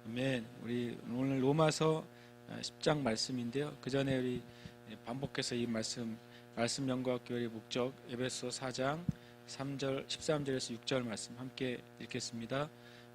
아멘. 우리 오늘 로마서 10장 말씀인데요. 그 전에 우리 반복해서 이 말씀 영과교회의 목적 에베소 4장 3절 13절에서 6절 말씀 함께 읽겠습니다.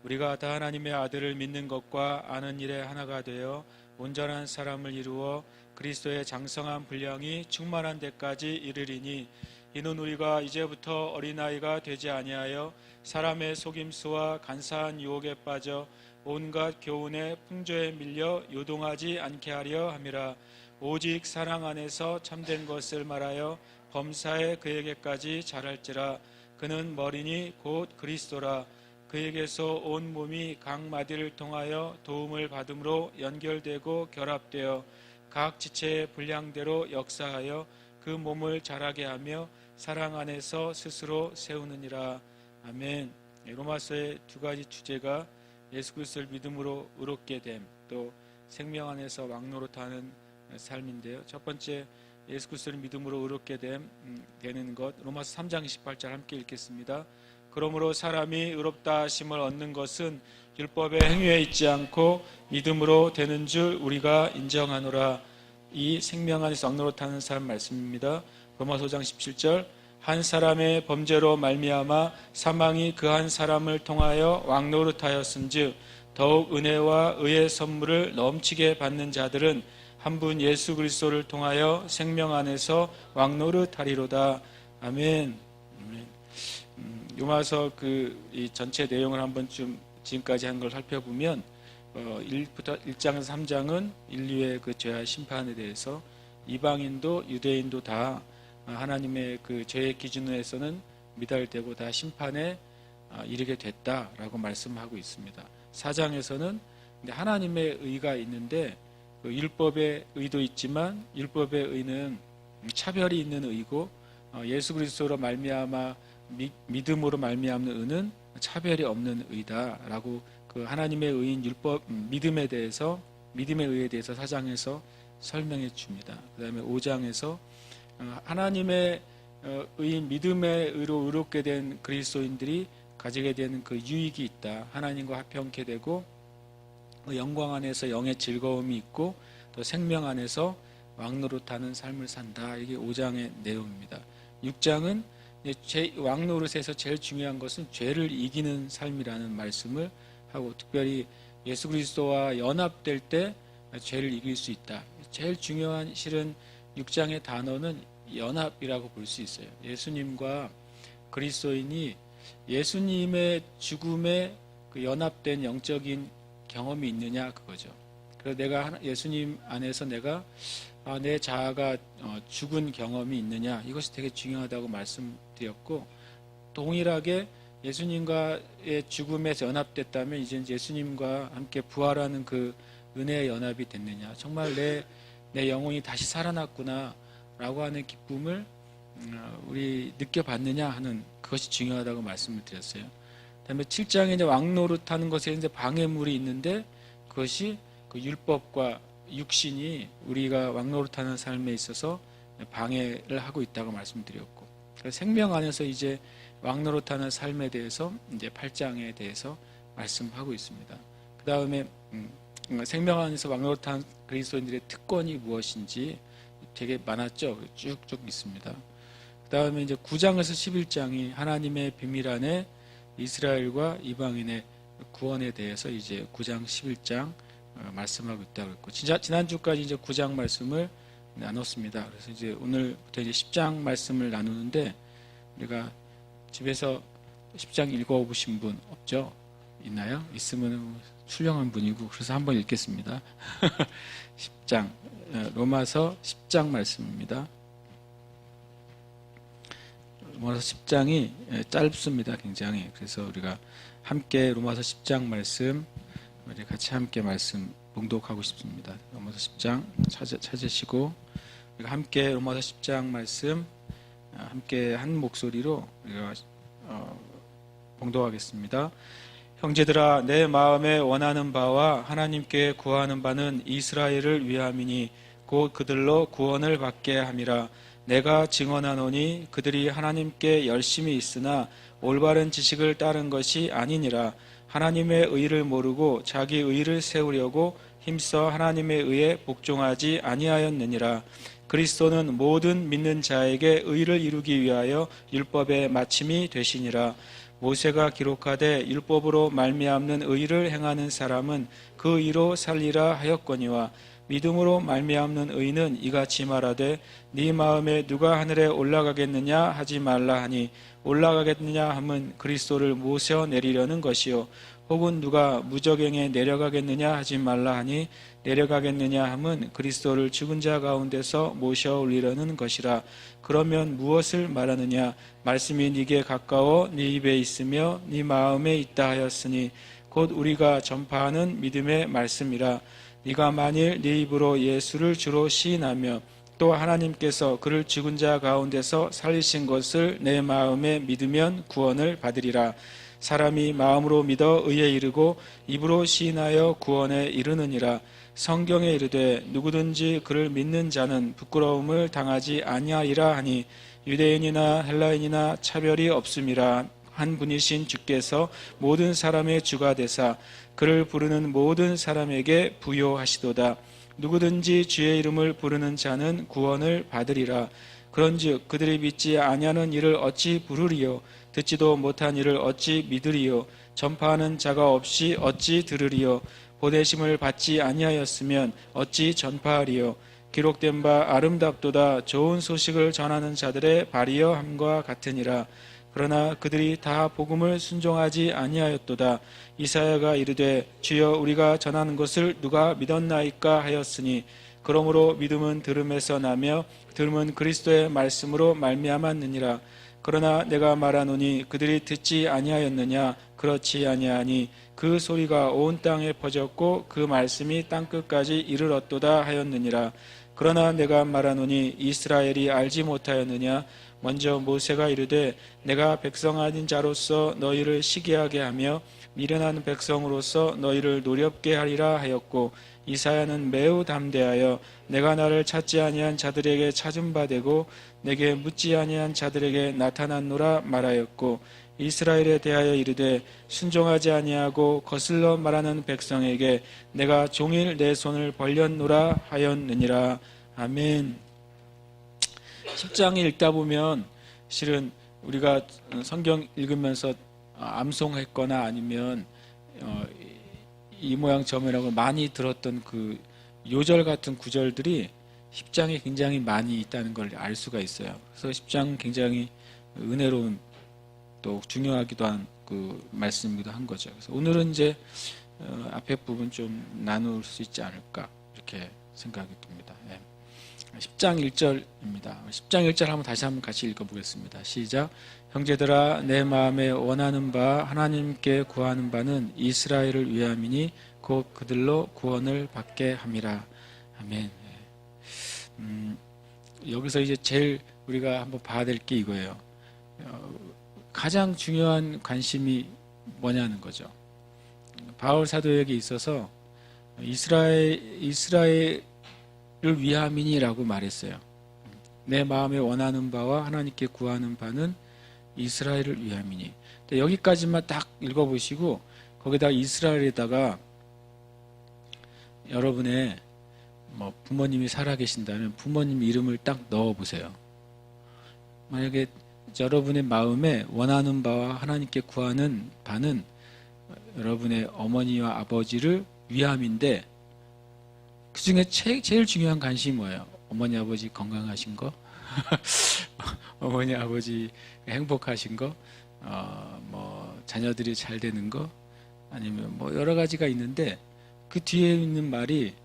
우리가 다 하나님의 아들을 믿는 것과 아는 일에 하나가 되어 온전한 사람을 이루어 그리스도의 장성한 분량이 충만한 데까지 이르리니 이는 우리가 이제부터 어린아이가 되지 아니하여 사람의 속임수와 간사한 유혹에 빠져 온갖 교훈의 풍조에 밀려 요동하지 않게 하려 함이라. 오직 사랑 안에서 참된 것을 말하여 범사에 그에게까지 자랄지라. 그는 머리니 곧 그리스도라. 그에게서 온 몸이 각 마디를 통하여 도움을 받음으로 연결되고 결합되어 각 지체의 분량대로 역사하여 그 몸을 자라게 하며 사랑 안에서 스스로 세우느니라. 아멘. 로마서의 두 가지 주제가 예수 그리스도를 믿음으로 의롭게 됨, 또 생명 안에서 왕노릇하는 삶인데요. 첫 번째, 예수 그리스도를 믿음으로 의롭게 되는 것, 로마서 3장 28절 함께 읽겠습니다. 그러므로 사람이 의롭다 하심을 얻는 것은 율법의 행위에 있지 않고 믿음으로 되는 줄 우리가 인정하노라. 이 생명 안에서 왕노릇하는 삶 말씀입니다. 로마서 5장 17절, 한 사람의 범죄로 말미암아 사망이 그 한 사람을 통하여 왕노릇하였은즉 더욱 은혜와 의의 선물을 넘치게 받는 자들은 한 분 예수 그리스도를 통하여 생명 안에서 왕노릇하리로다. 아멘. 요마서 이 전체 내용을 한번 좀 지금까지 한 걸 살펴보면 1장에서 3장은 인류의 그 죄와 심판에 대해서 이방인도 유대인도 다 하나님의 그 죄의 기준에서는 미달되고 다 심판에 이르게 됐다라고 말씀하고 있습니다. 4장에서는 하나님의 의가 있는데 그 율법의 의도 있지만 율법의 의는 차별이 있는 의고 예수 그리스도로 말미암아 믿음으로 말미암는 의는 차별이 없는 의다라고 그 하나님의 의인 믿음의 의에 대해서 4장에서 설명해 줍니다. 그 다음에 5장에서 하나님의 의인 믿음의 의로 의롭게 된 그리스도인들이 가지게 되는 그 유익이 있다. 하나님과 화평케 되고 그 영광 안에서 영의 즐거움이 있고 또 생명 안에서 왕노릇하는 삶을 산다. 이게 5장의 내용입니다. 6장은 왕노릇에서 제일 중요한 것은 죄를 이기는 삶이라는 말씀을 하고 특별히 예수 그리스도와 연합될 때 죄를 이길 수 있다. 제일 중요한 실은 6장의 단어는 연합이라고 볼 수 있어요. 예수님과 그리스도인이 예수님의 죽음에 그 연합된 영적인 경험이 있느냐 그거죠. 그래서 내가 예수님 안에서 내가 내 자아가 죽은 경험이 있느냐 이것이 되게 중요하다고 말씀드렸고 동일하게 예수님과의 죽음에서 연합됐다면 이제 예수님과 함께 부활하는 그 은혜의 연합이 됐느냐 정말 내 영혼이 다시 살아났구나 라고 하는 기쁨을 우리 느껴봤느냐 하는 그것이 중요하다고 말씀을 드렸어요. 그다음에 7장에 이제 왕노릇하는 것에 이제 방해물이 있는데 그것이 그 율법과 육신이 우리가 왕노릇하는 삶에 있어서 방해를 하고 있다고 말씀드렸고 생명 안에서 이제 왕노릇하는 삶에 대해서 이제 8장에 대해서 말씀하고 있습니다. 그 다음에 생명 안에서 왕노릇하는 그리스도인들의 특권이 무엇인지 되게 많았죠. 쭉쭉 있습니다. 그 다음에 이제 9장에서 11장이 하나님의 비밀 안에 이스라엘과 이방인의 구원에 대해서 이제 9장 11장 말씀하고 있다고 했고 지난주까지 이제 9장 말씀을 나눴습니다. 그래서 이제 오늘부터 이제 10장 말씀을 나누는데 우리가 집에서 10장 읽어보신 분 없죠? 있나요? 있으면 훌륭한 분이고 그래서 한번 읽겠습니다. 10장 로마서 10장 말씀입니다. 로마서 10장이 짧습니다. 굉장히. 그래서 우리가 함께 로마서 10장 말씀 우리 같이 함께 말씀 봉독하고 싶습니다. 로마서 10장 찾으시고 우리가 함께 로마서 10장 말씀 함께 한 목소리로 우리가 봉독하겠습니다. 형제들아 내 마음에 원하는 바와 하나님께 구하는 바는 이스라엘을 위함이니 곧 그들로 구원을 받게 함이라. 내가 증언하노니 그들이 하나님께 열심히 있으나 올바른 지식을 따른 것이 아니니라. 하나님의 의를 모르고 자기 의를 세우려고 힘써 하나님의 의에 복종하지 아니하였느니라. 그리스도는 모든 믿는 자에게 의를 이루기 위하여 율법의 마침이 되시니라. 모세가 기록하되 율법으로 말미암는 의를 행하는 사람은 그 의로 살리라 하였거니와 믿음으로 말미암는 의는 이같이 말하되 네 마음에 누가 하늘에 올라가겠느냐 하지 말라 하니 올라가겠느냐 함은 그리스도를 모셔 내리려는 것이요 혹은 누가 무저갱에 내려가겠느냐 하지 말라 하니 내려가겠느냐 함은 그리스도를 죽은 자 가운데서 모셔 올리려는 것이라. 그러면 무엇을 말하느냐? 말씀이 네게 가까워 네 입에 있으며 네 마음에 있다 하였으니 곧 우리가 전파하는 믿음의 말씀이라. 네가 만일 네 입으로 예수를 주로 시인하며 또 하나님께서 그를 죽은 자 가운데서 살리신 것을 내 마음에 믿으면 구원을 받으리라. 사람이 마음으로 믿어 의에 이르고 입으로 시인하여 구원에 이르느니라. 성경에 이르되 누구든지 그를 믿는 자는 부끄러움을 당하지 아니하리라 하니 유대인이나 헬라인이나 차별이 없음이라. 한 분이신 주께서 모든 사람의 주가 되사 그를 부르는 모든 사람에게 부요하시도다. 누구든지 주의 이름을 부르는 자는 구원을 받으리라. 그런즉 그들이 믿지 아니하는 일을 어찌 부르리요? 듣지도 못한 일을 어찌 믿으리요? 전파하는 자가 없이 어찌 들으리요? 보내심을 받지 아니하였으면 어찌 전파하리요? 기록된 바 아름답도다. 좋은 소식을 전하는 자들의 발이여 함과 같으니라. 그러나 그들이 다 복음을 순종하지 아니하였도다. 이사야가 이르되 주여 우리가 전하는 것을 누가 믿었나이까 하였으니 그러므로 믿음은 들음에서 나며 들음은 그리스도의 말씀으로 말미암았느니라. 그러나 내가 말하노니 그들이 듣지 아니하였느냐? 그렇지 아니하니 그 소리가 온 땅에 퍼졌고 그 말씀이 땅끝까지 이르렀도다 하였느니라. 그러나 내가 말하노니 이스라엘이 알지 못하였느냐? 먼저 모세가 이르되 내가 백성 아닌 자로서 너희를 시기하게 하며 미련한 백성으로서 너희를 노렵게 하리라 하였고 이사야는 매우 담대하여 내가 나를 찾지 아니한 자들에게 찾은 바 되고 내게 묻지 아니한 자들에게 나타났노라 말하였고 이스라엘에 대하여 이르되 순종하지 아니하고 거슬러 말하는 백성에게 내가 종일 내 손을 벌렸노라 하였느니라. 아멘. 10장 읽다 보면 실은 우리가 성경 읽으면서 암송했거나 아니면 이 모양 저 모양이라고 많이 들었던 그 요절 같은 구절들이 10장에 굉장히 많이 있다는 걸 알 수가 있어요. 그래서 10장 굉장히 은혜로운 또 중요하기도 한 그 말씀이기도 한 거죠. 그래서 오늘은 이제 앞에 부분 좀 나눌 수 있지 않을까 이렇게 생각이 듭니다. 10장 1절입니다. 10장 1절 한번 다시 한번 같이 읽어보겠습니다. 시작. 형제들아 내 마음에 원하는 바 하나님께 구하는 바는 이스라엘을 위함이니 곧 그들로 구원을 받게 함이라. 아멘. 여기서 이제 제일 우리가 한번 봐야 될 게 이거예요. 가장 중요한 관심이 뭐냐는 거죠. 바울 사도에게 있어서 이스라엘을 위함이니라고 말했어요. 내 마음에 원하는 바와 하나님께 구하는 바는 이스라엘을 위함이니. 여기까지만 딱 읽어보시고 거기다 이스라엘에다가 여러분의 부모님이 살아계신다면 부모님 이름을 딱 넣어보세요. 만약에 여러분의 마음에 원하는 바와 하나님께 구하는 바는 여러분의 어머니와 아버지를 위함인데 그 중에 제일 중요한 관심이 뭐예요? 어머니 아버지 건강하신 거? 어머니 아버지 행복하신 거? 자녀들이 잘 되는 거? 아니면 여러 가지가 있는데 그 뒤에 있는 말이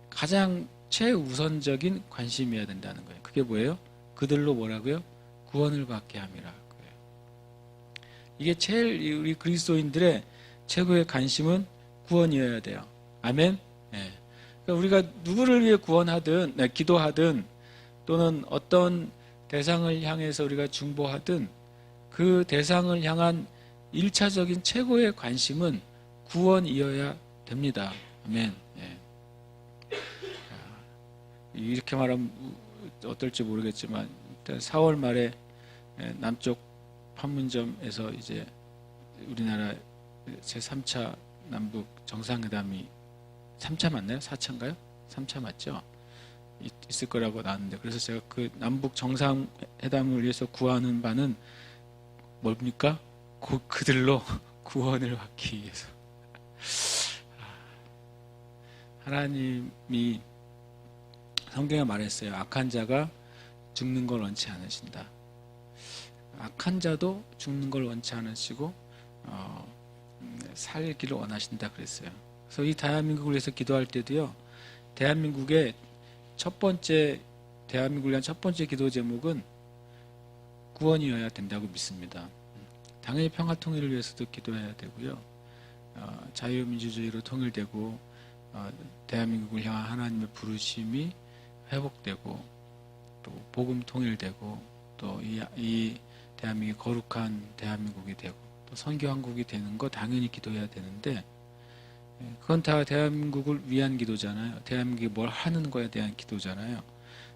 가장 최우선적인 관심이어야 된다는 거예요. 그게 뭐예요? 그들로 뭐라고요? 구원을 받게 함이라. 이게 제일 우리 그리스도인들의 최고의 관심은 구원이어야 돼요. 아멘? 네. 그러니까 우리가 누구를 위해 구원하든 기도하든 또는 어떤 대상을 향해서 우리가 중보하든 그 대상을 향한 1차적인 최고의 관심은 구원이어야 됩니다. 아멘. 네. 이렇게 말하면 어떨지 모르겠지만 4월 말에 남쪽 판문점에서 이제 우리나라 제3차 남북 정상회담이 3차 맞나요? 4차인가요? 3차 맞죠? 있을 거라고 나왔는데, 그래서 제가 그 남북 정상회담을 위해서 구하는 바는 뭡니까? 그들로 구원을 받기 위해서. 하나님이 성경에 말했어요. 악한 자가 죽는 걸 원치 않으신다. 악한 자도 죽는 걸 원치 않으시고 살기를 원하신다 그랬어요. 그래서 이 대한민국을 위해서 기도할 때도요, 대한민국의 대한민국을 위한 첫 번째 기도 제목은 구원이어야 된다고 믿습니다. 당연히 평화 통일을 위해서도 기도해야 되고요, 자유민주주의로 통일되고 대한민국을 향한 하나님의 부르심이 회복되고 또 복음 통일되고 또 이 대한민국이 거룩한 대한민국이 되고 또 선교한국이 되는 거 당연히 기도해야 되는데, 그건 다 대한민국을 위한 기도잖아요. 대한민국이 뭘 하는 거에 대한 기도잖아요.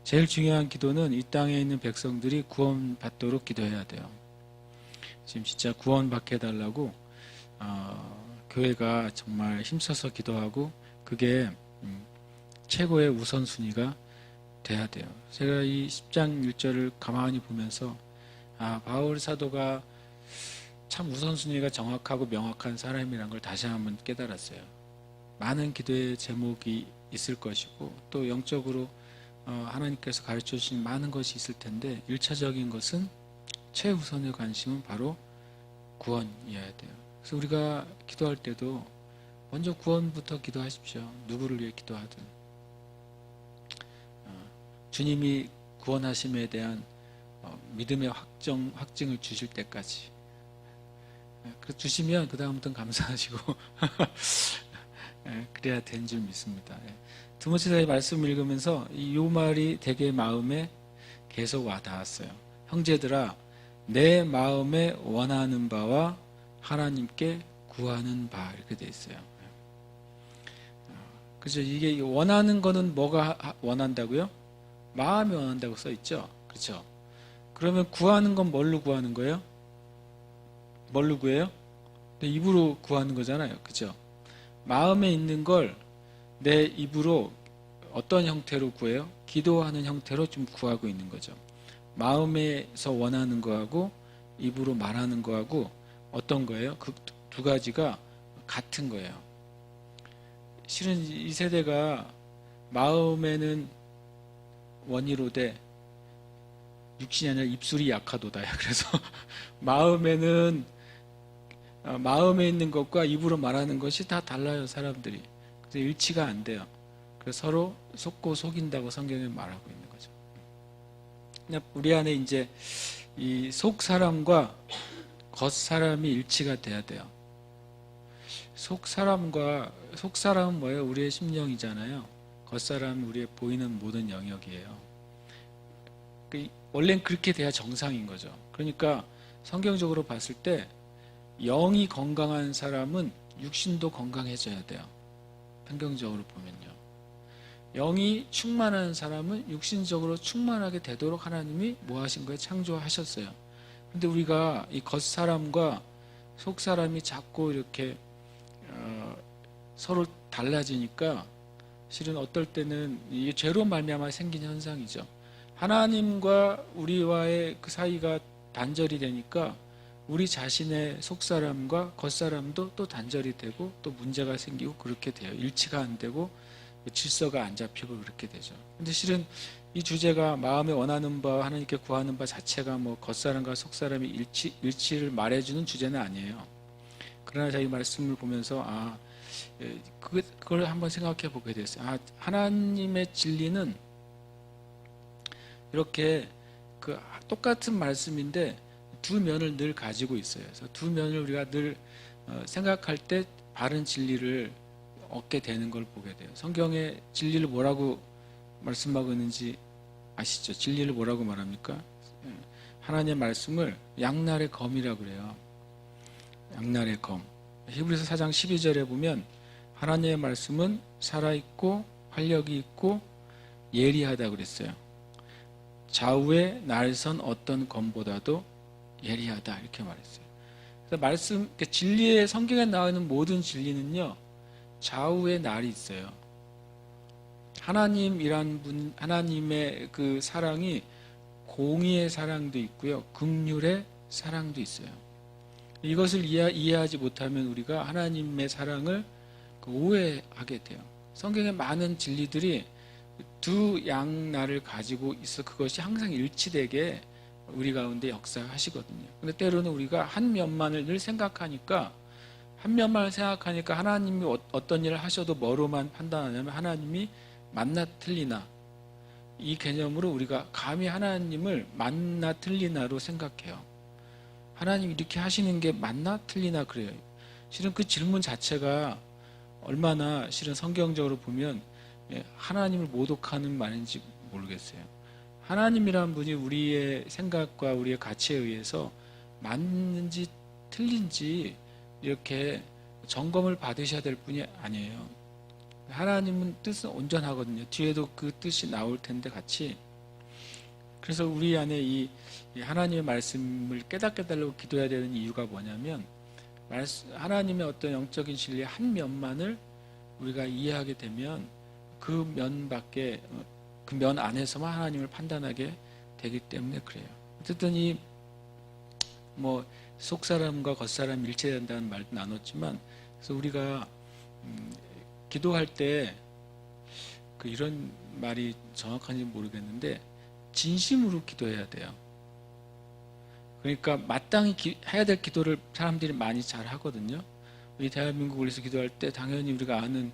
제일 중요한 기도는 이 땅에 있는 백성들이 구원받도록 기도해야 돼요. 지금 진짜 구원받게 해달라고 교회가 정말 힘써서 기도하고 그게 최고의 우선순위가 돼야 돼요. 제가 이 10장 1절을 가만히 보면서 바울 사도가 참 우선순위가 정확하고 명확한 사람이라는 걸 다시 한번 깨달았어요. 많은 기도의 제목이 있을 것이고 또 영적으로 하나님께서 가르쳐 주신 많은 것이 있을 텐데 1차적인 것은 최우선의 관심은 바로 구원이어야 돼요. 그래서 우리가 기도할 때도 먼저 구원부터 기도하십시오. 누구를 위해 기도하든. 주님이 구원하심에 대한 믿음의 확증을 주실 때까지. 주시면 그 다음부터는 감사하시고 그래야 되는 줄 믿습니다. 디모데서의 말씀을 읽으면서 이 말이 되게 마음에 계속 와닿았어요. 형제들아, 내 마음에 원하는 바와 하나님께 구하는 바, 이렇게 돼 있어요. 그죠? 이게 원하는 거는 뭐가 원한다고요? 마음이 원한다고 써 있죠. 그렇죠? 그러면 구하는 건 뭘로 구하는 거예요? 뭘로 구해요? 입으로 구하는 거잖아요. 그죠? 마음에 있는 걸 내 입으로 어떤 형태로 구해요? 기도하는 형태로 좀 구하고 있는 거죠. 마음에서 원하는 거하고 입으로 말하는 거하고 어떤 거예요? 그 두 가지가 같은 거예요. 실은 이 세대가 마음에는 원이로되 육신이 아니라 입술이 약하도다. 그래서 마음에 있는 것과 입으로 말하는 것이 다 달라요, 사람들이. 그래서 일치가 안 돼요. 그래서 서로 속고 속인다고 성경에 말하고 있는 거죠. 우리 안에 이제 이 속 사람과 겉 사람이 일치가 돼야 돼요. 속 사람은 뭐예요? 우리의 심령이잖아요. 겉 사람은 우리의 보이는 모든 영역이에요. 원래는 그렇게 돼야 정상인 거죠. 그러니까 성경적으로 봤을 때 영이 건강한 사람은 육신도 건강해져야 돼요. 성경적으로 보면요. 영이 충만한 사람은 육신적으로 충만하게 되도록 하나님이 뭐 하신 거예요? 창조하셨어요. 그런데 우리가 이 겉사람과 속사람이 자꾸 이렇게 서로 달라지니까 실은 어떨 때는 이게 죄로 말미암아 생긴 현상이죠. 하나님과 우리와의 그 사이가 단절이 되니까 우리 자신의 속사람과 겉사람도 또 단절이 되고 또 문제가 생기고 그렇게 돼요. 일치가 안 되고 질서가 안 잡히고 그렇게 되죠. 근데 실은 이 주제가 마음에 원하는 바, 하나님께 구하는 바 자체가 뭐 겉사람과 속사람의 일치를 말해주는 주제는 아니에요. 그러나 저희 말씀을 보면서 그걸 한번 생각해 보게 됐어요. 하나님의 진리는 이렇게 그 똑같은 말씀인데 두 면을 늘 가지고 있어요. 그래서 두 면을 우리가 늘 생각할 때 바른 진리를 얻게 되는 걸 보게 돼요. 성경에 진리를 뭐라고 말씀하고 있는지 아시죠? 진리를 뭐라고 말합니까? 하나님의 말씀을 양날의 검이라고 그래요. 양날의 검. 히브리서 4장 12절에 보면 하나님의 말씀은 살아있고 활력이 있고 예리하다고 그랬어요. 좌우에 날선 어떤 검보다도 예리하다, 이렇게 말했어요. 그래서 그러니까 진리의 성경에 나오는 모든 진리는요, 좌우의 날이 있어요. 하나님의 그 사랑이 공의의 사랑도 있고요, 긍휼의 사랑도 있어요. 이것을 이해하지 못하면 우리가 하나님의 사랑을 오해하게 돼요. 성경의 많은 진리들이 두 양날을 가지고 있어 그것이 항상 일치되게 우리 가운데 역사하시거든요. 근데 때로는 우리가 한 면만을 늘 생각하니까, 하나님이 어떤 일을 하셔도 뭐로만 판단하냐면 하나님이 맞나 틀리나, 이 개념으로 우리가 감히 하나님을 맞나 틀리나로 생각해요. 하나님 이렇게 하시는 게 맞나 틀리나 그래요. 실은 그 질문 자체가 얼마나 실은 성경적으로 보면 하나님을 모독하는 말인지 모르겠어요. 하나님이란 분이 우리의 생각과 우리의 가치에 의해서 맞는지 틀린지 이렇게 점검을 받으셔야 될 분이 아니에요. 하나님은 뜻은 온전하거든요. 뒤에도 그 뜻이 나올 텐데 같이. 그래서 우리 안에 이 하나님의 말씀을 깨닫게 달라고 기도해야 되는 이유가 뭐냐면, 하나님의 어떤 영적인 진리의 한 면만을 우리가 이해하게 되면 그 면 안에서만 하나님을 판단하게 되기 때문에 그래요. 어쨌든 속사람과 겉사람이 일치된다는 말도 나눴지만, 그래서 우리가 기도할 때 이런 말이 정확한지 모르겠는데 진심으로 기도해야 돼요. 그러니까 마땅히 해야 될 기도를 사람들이 많이 잘 하거든요. 우리 대한민국에서 기도할 때 당연히 우리가 아는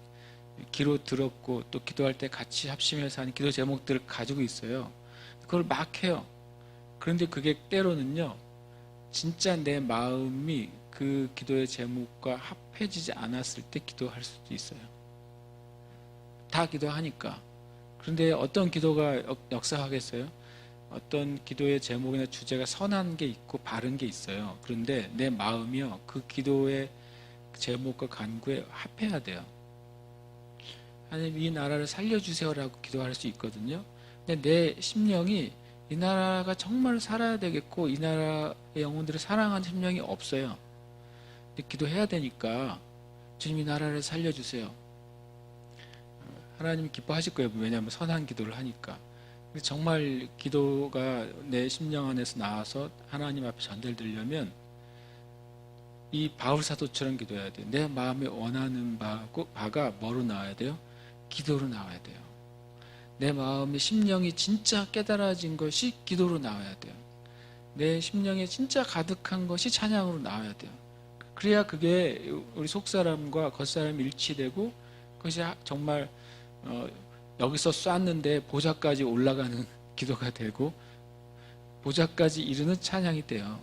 기로 들었고 또 기도할 때 같이 합심해서 하는 기도 제목들을 가지고 있어요. 그걸 막 해요. 그런데 그게 때로는요, 진짜 내 마음이 그 기도의 제목과 합해지지 않았을 때 기도할 수도 있어요. 다 기도하니까. 그런데 어떤 기도가 역사하겠어요? 어떤 기도의 제목이나 주제가 선한 게 있고 바른 게 있어요. 그런데 내 마음이요, 그 기도의 제목과 간구에 합해야 돼요. 하나님 이 나라를 살려주세요라고 기도할 수 있거든요. 근데 내 심령이 이 나라가 정말 살아야 되겠고 이 나라의 영혼들을 사랑하는 심령이 없어요. 근데 기도해야 되니까 주님 이 나라를 살려주세요. 하나님 기뻐하실 거예요. 왜냐하면 선한 기도를 하니까. 정말 기도가 내 심령 안에서 나와서 하나님 앞에 전달되려면 이 바울 사도처럼 기도해야 돼요. 내 마음에 원하는 바가 뭐로 나와야 돼요? 기도로 나와야 돼요. 내 마음의 심령이 진짜 깨달아진 것이 기도로 나와야 돼요. 내 심령에 진짜 가득한 것이 찬양으로 나와야 돼요. 그래야 그게 우리 속사람과 겉사람이 일치되고 그것이 정말 여기서 쐈는데 보좌까지 올라가는 기도가 되고 보좌까지 이르는 찬양이 돼요.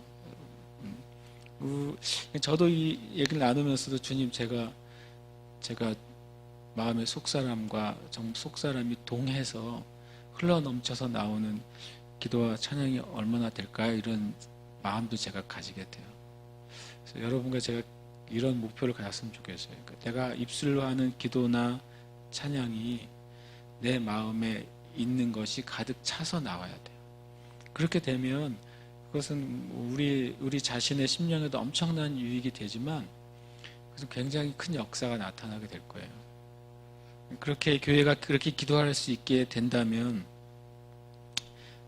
저도 이 얘기를 나누면서도 주님 제가 마음의 속사람과 속사람이 동해서 흘러넘쳐서 나오는 기도와 찬양이 얼마나 될까요? 이런 마음도 제가 가지게 돼요. 그래서 여러분과 제가 이런 목표를 가졌으면 좋겠어요. 그러니까 내가 입술로 하는 기도나 찬양이 내 마음에 있는 것이 가득 차서 나와야 돼요. 그렇게 되면 그것은 우리 자신의 심령에도 엄청난 유익이 되지만 그래서 굉장히 큰 역사가 나타나게 될 거예요. 그렇게 교회가 그렇게 기도할 수 있게 된다면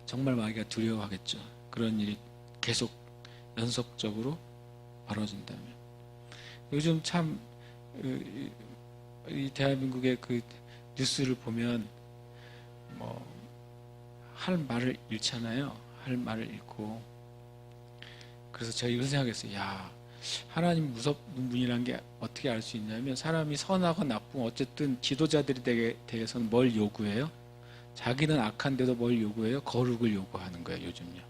정말 마귀가 두려워하겠죠. 그런 일이 계속 연속적으로 벌어진다면. 요즘 참 이 대한민국의 그 뉴스를 보면 할 말을 잃잖아요. 할 말을 잃고. 그래서 제가 이런 생각했어요. 야, 하나님 무섭는 분이란 게 어떻게 알 수 있냐면 사람이 선하고 나쁘고 어쨌든 지도자들에 대해서는 뭘 요구해요? 자기는 악한데도 뭘 요구해요? 거룩을 요구하는 거예요. 요즘요.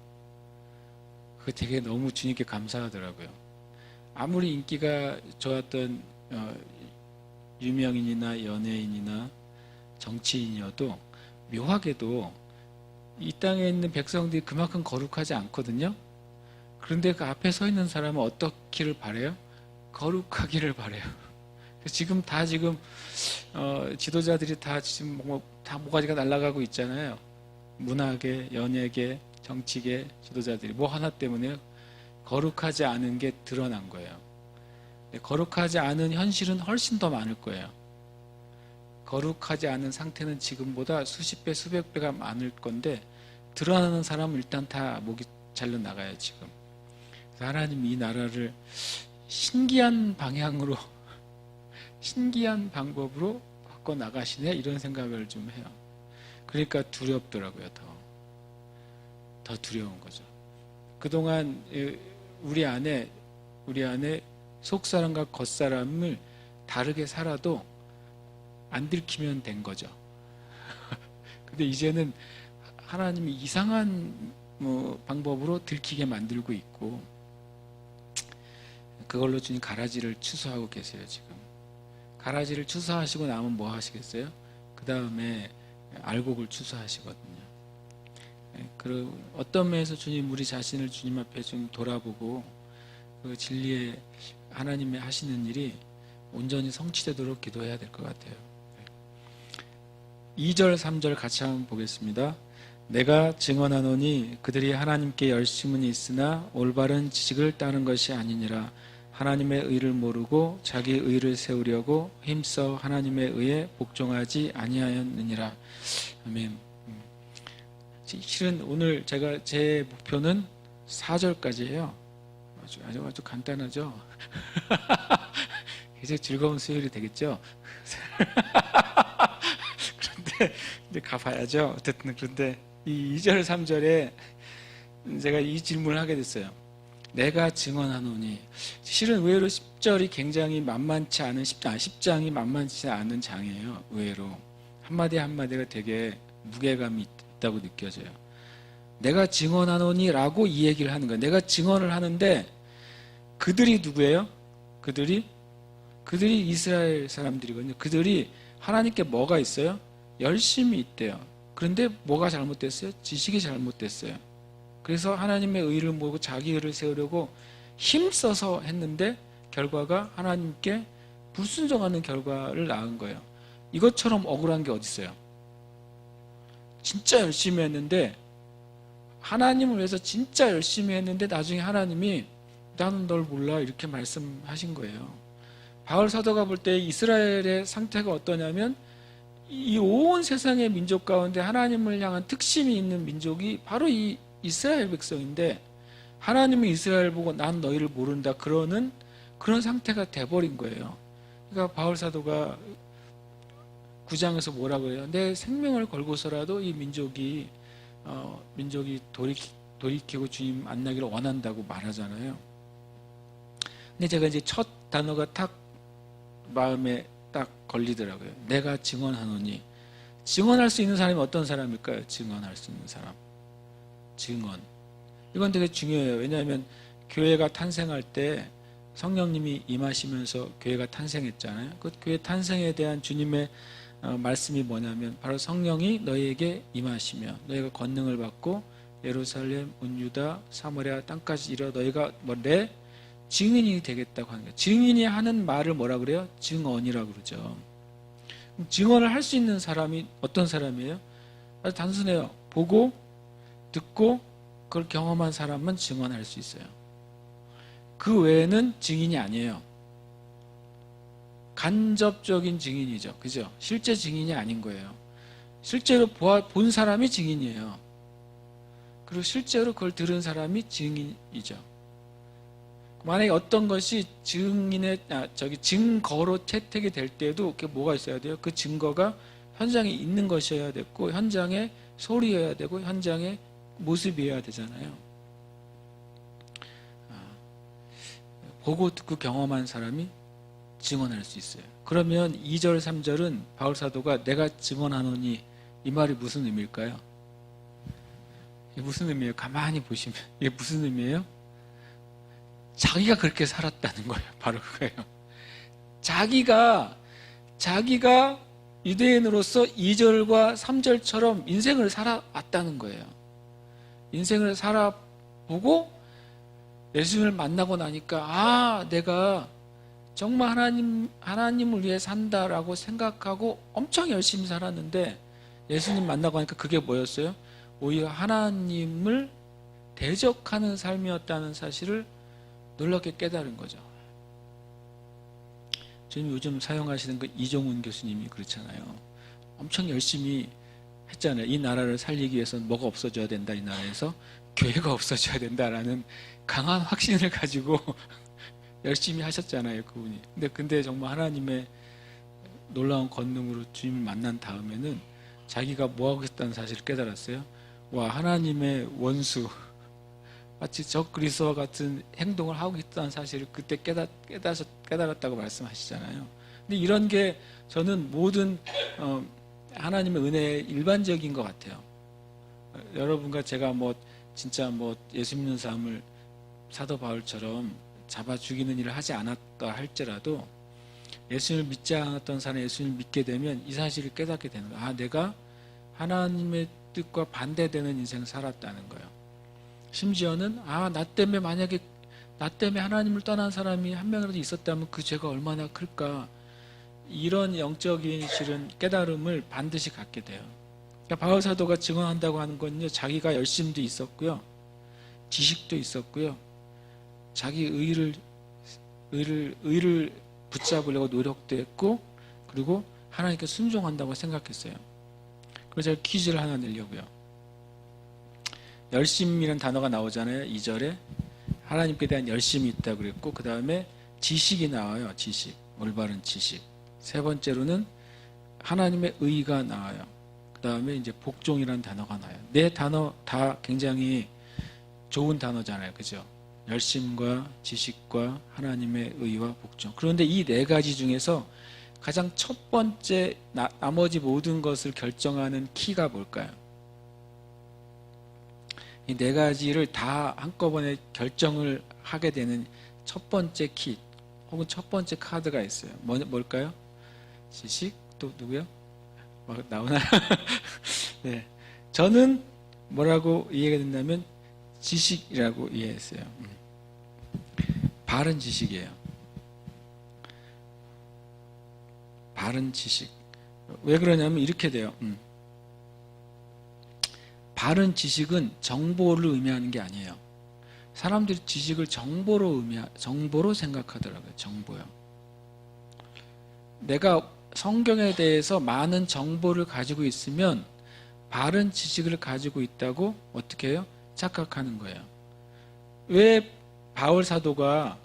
그거 되게 너무 주님께 감사하더라고요. 아무리 인기가 좋았던 유명인이나 연예인이나 정치인이어도 묘하게도 이 땅에 있는 백성들이 그만큼 거룩하지 않거든요. 그런데 그 앞에 서 있는 사람은 어떻기를 바래요? 거룩하기를 바래요. 지금 지도자들이 다 지금 다 모가지가 날아가고 있잖아요. 문화계, 연예계, 정치계 지도자들이 뭐 하나 때문에 거룩하지 않은 게 드러난 거예요. 거룩하지 않은 현실은 훨씬 더 많을 거예요. 거룩하지 않은 상태는 지금보다 수십 배, 수백 배가 많을 건데 드러나는 사람은 일단 다 목이 잘려 나가요, 지금. 하나님 이 나라를 신기한 방향으로, 신기한 방법으로 바꿔 나가시네, 이런 생각을 좀 해요. 그러니까 두렵더라고요. 더 두려운 거죠. 그동안 우리 안에 속사람과 겉사람을 다르게 살아도 안 들키면 된 거죠. 근데 이제는 하나님이 이상한 방법으로 들키게 만들고 있고, 그걸로 주님 가라지를 추수하고 계세요. 지금 가라지를 추수하시고 나면 뭐 하시겠어요? 그 다음에 알곡을 추수하시거든요. 그리고 어떤 면에서 주님 우리 자신을 주님 앞에 좀 돌아보고 그 진리의 하나님의 하시는 일이 온전히 성취되도록 기도해야 될 것 같아요. 2절 3절 같이 한번 보겠습니다. 내가 증언하노니 그들이 하나님께 열심은 있으나 올바른 지식을 따른 것이 아니니라. 하나님의 의를 모르고 자기 의를 세우려고 힘써 하나님의 의에 복종하지 아니하였느니라. 아멘. 실은 오늘 제 목표는 4절까지예요. 아주 간단하죠. 이제 즐거운 수요일이 되겠죠. 근데 가봐야죠. 어쨌든 그런데 이 2절 3절에 제가 이 질문을 하게 됐어요. 내가 증언하노니. 실은 의외로 10절이 굉장히 만만치 않은 10장이 만만치 않은 장이에요. 의외로 한마디 한마디가 되게 무게감이 있다고 느껴져요. 내가 증언하노니 라고 이 얘기를 하는 거예요. 내가 증언을 하는데 그들이 누구예요? 그들이 이스라엘 사람들이거든요. 그들이 하나님께 뭐가 있어요? 열심이 있대요. 그런데 뭐가 잘못됐어요? 지식이 잘못됐어요. 그래서 하나님의 의를 모르고 자기 의를 세우려고 힘써서 했는데 결과가 하나님께 불순종하는 결과를 낳은 거예요. 이것처럼 억울한 게 어디 있어요? 진짜 열심히 했는데, 하나님을 위해서 진짜 열심히 했는데 나중에 하나님이 나는 널 몰라 이렇게 말씀하신 거예요. 바울 사도가 볼 때 이스라엘의 상태가 어떠냐면 이 온 세상의 민족 가운데 하나님을 향한 특심이 있는 민족이 바로 이 이스라엘 백성인데, 하나님이 이스라엘 보고 난 너희를 모른다 그러는 그런 상태가 돼버린 거예요. 그러니까 바울 사도가 9장에서 뭐라고 해요? 내 생명을 걸고서라도 이 민족이 돌이키고 주님 만나기를 원한다고 말하잖아요. 근데 제가 이제 첫 단어가 딱 마음에 딱 걸리더라고요. 내가 증언하노니. 증언할 수 있는 사람이 어떤 사람일까요? 증언할 수 있는 사람. 증언. 이건 되게 중요해요. 왜냐하면 교회가 탄생할 때 성령님이 임하시면서 교회가 탄생했잖아요. 그 교회 탄생에 대한 주님의 말씀이 뭐냐면 바로 성령이 너희에게 임하시며 너희가 권능을 받고 예루살렘, 온 유다, 사마리아 땅까지 이르러 너희가 내 증인이 되겠다고 하는 거예요. 증인이 하는 말을 뭐라 그래요? 증언이라고 그러죠. 증언을 할 수 있는 사람이 어떤 사람이에요? 아주 단순해요. 보고 듣고 그걸 경험한 사람은 증언할 수 있어요. 그 외에는 증인이 아니에요. 간접적인 증인이죠. 그죠? 실제 증인이 아닌 거예요. 실제로 본 사람이 증인이에요. 그리고 실제로 그걸 들은 사람이 증인이죠. 만약에 어떤 것이 증거로 채택이 될 때에도 그게 뭐가 있어야 돼요? 그 증거가 현장에 있는 것이어야 됐고, 현장의 소리여야 되고, 현장의 모습이어야 되잖아요. 보고 듣고 경험한 사람이 증언할 수 있어요. 그러면 2절 3절은 바울 사도가 내가 증언하노니 이 말이 무슨 의미일까요? 이게 무슨 의미예요? 가만히 보시면 이게 무슨 의미예요? 자기가 그렇게 살았다는 거예요. 바로 그거예요. 자기가 유대인으로서 2절과 3절처럼 인생을 살아왔다는 거예요. 인생을 살아보고 예수님을 만나고 나니까 내가 정말 하나님을 위해 산다라고 생각하고 엄청 열심히 살았는데 예수님 만나고 하니까 그게 뭐였어요? 오히려 하나님을 대적하는 삶이었다는 사실을 놀랍게 깨달은 거죠. 지금 요즘 사용하시는 그 이종훈 교수님이 그렇잖아요. 엄청 열심히 했잖아요. 이 나라를 살리기 위해서는 뭐가 없어져야 된다. 이 나라에서 교회가 없어져야 된다라는 강한 확신을 가지고 열심히 하셨잖아요. 그분이. 근데 정말 하나님의 놀라운 권능으로 주님을 만난 다음에는 자기가 뭐하고 있다는 사실을 깨달았어요. 와, 하나님의 원수, 마치 적 그리스도와 같은 행동을 하고 있다는 사실을 그때 깨달았다고 말씀하시잖아요. 근데 이런 게 저는 모든 하나님의 은혜의 일반적인 것 같아요. 여러분과 제가 진짜 예수 믿는 사람을 사도 바울처럼 잡아 죽이는 일을 하지 않았다 할지라도 예수님을 믿지 않았던 사람이 예수님을 믿게 되면 이 사실을 깨닫게 되는 거예요. 아, 내가 하나님의 뜻과 반대되는 인생을 살았다는 거예요. 심지어는 나 때문에 만약에 나 때문에 하나님을 떠난 사람이 한 명이라도 있었다면 그 죄가 얼마나 클까, 이런 영적인 실은 깨달음을 반드시 갖게 돼요. 그러니까 바울 사도가 증언한다고 하는 건요, 자기가 열심도 있었고요, 지식도 있었고요, 자기 의를 붙잡으려고 노력도 했고, 그리고 하나님께 순종한다고 생각했어요. 그래서 제가 퀴즈를 하나 내려고요. 열심이라는 단어가 나오잖아요. 2절에 하나님께 대한 열심이 있다고 그랬고, 그 다음에 지식이 나와요. 지식, 올바른 지식. 세 번째로는 하나님의 의가 나와요. 그 다음에 이제 복종이라는 단어가 나와요. 네 단어 다 굉장히 좋은 단어잖아요. 그죠? 열심과 지식과 하나님의 의와 복종. 그런데 이 네 가지 중에서 가장 첫 번째 나머지 모든 것을 결정하는 키가 뭘까요? 이 네 가지를 다 한꺼번에 결정을 하게 되는 첫 번째 키 혹은 첫 번째 카드가 있어요. 뭘까요? 지식? 또 누구요? 나오나요? 네. 저는 뭐라고 이해가 된다면 지식이라고 이해했어요. 바른 지식이에요. 바른 지식. 왜 그러냐면 이렇게 돼요. 바른 지식은 정보를 의미하는 게 아니에요. 사람들이 지식을 정보로 생각하더라고요. 정보요. 내가 성경에 대해서 많은 정보를 가지고 있으면 바른 지식을 가지고 있다고 어떻게 해요? 착각하는 거예요. 왜 바울 사도가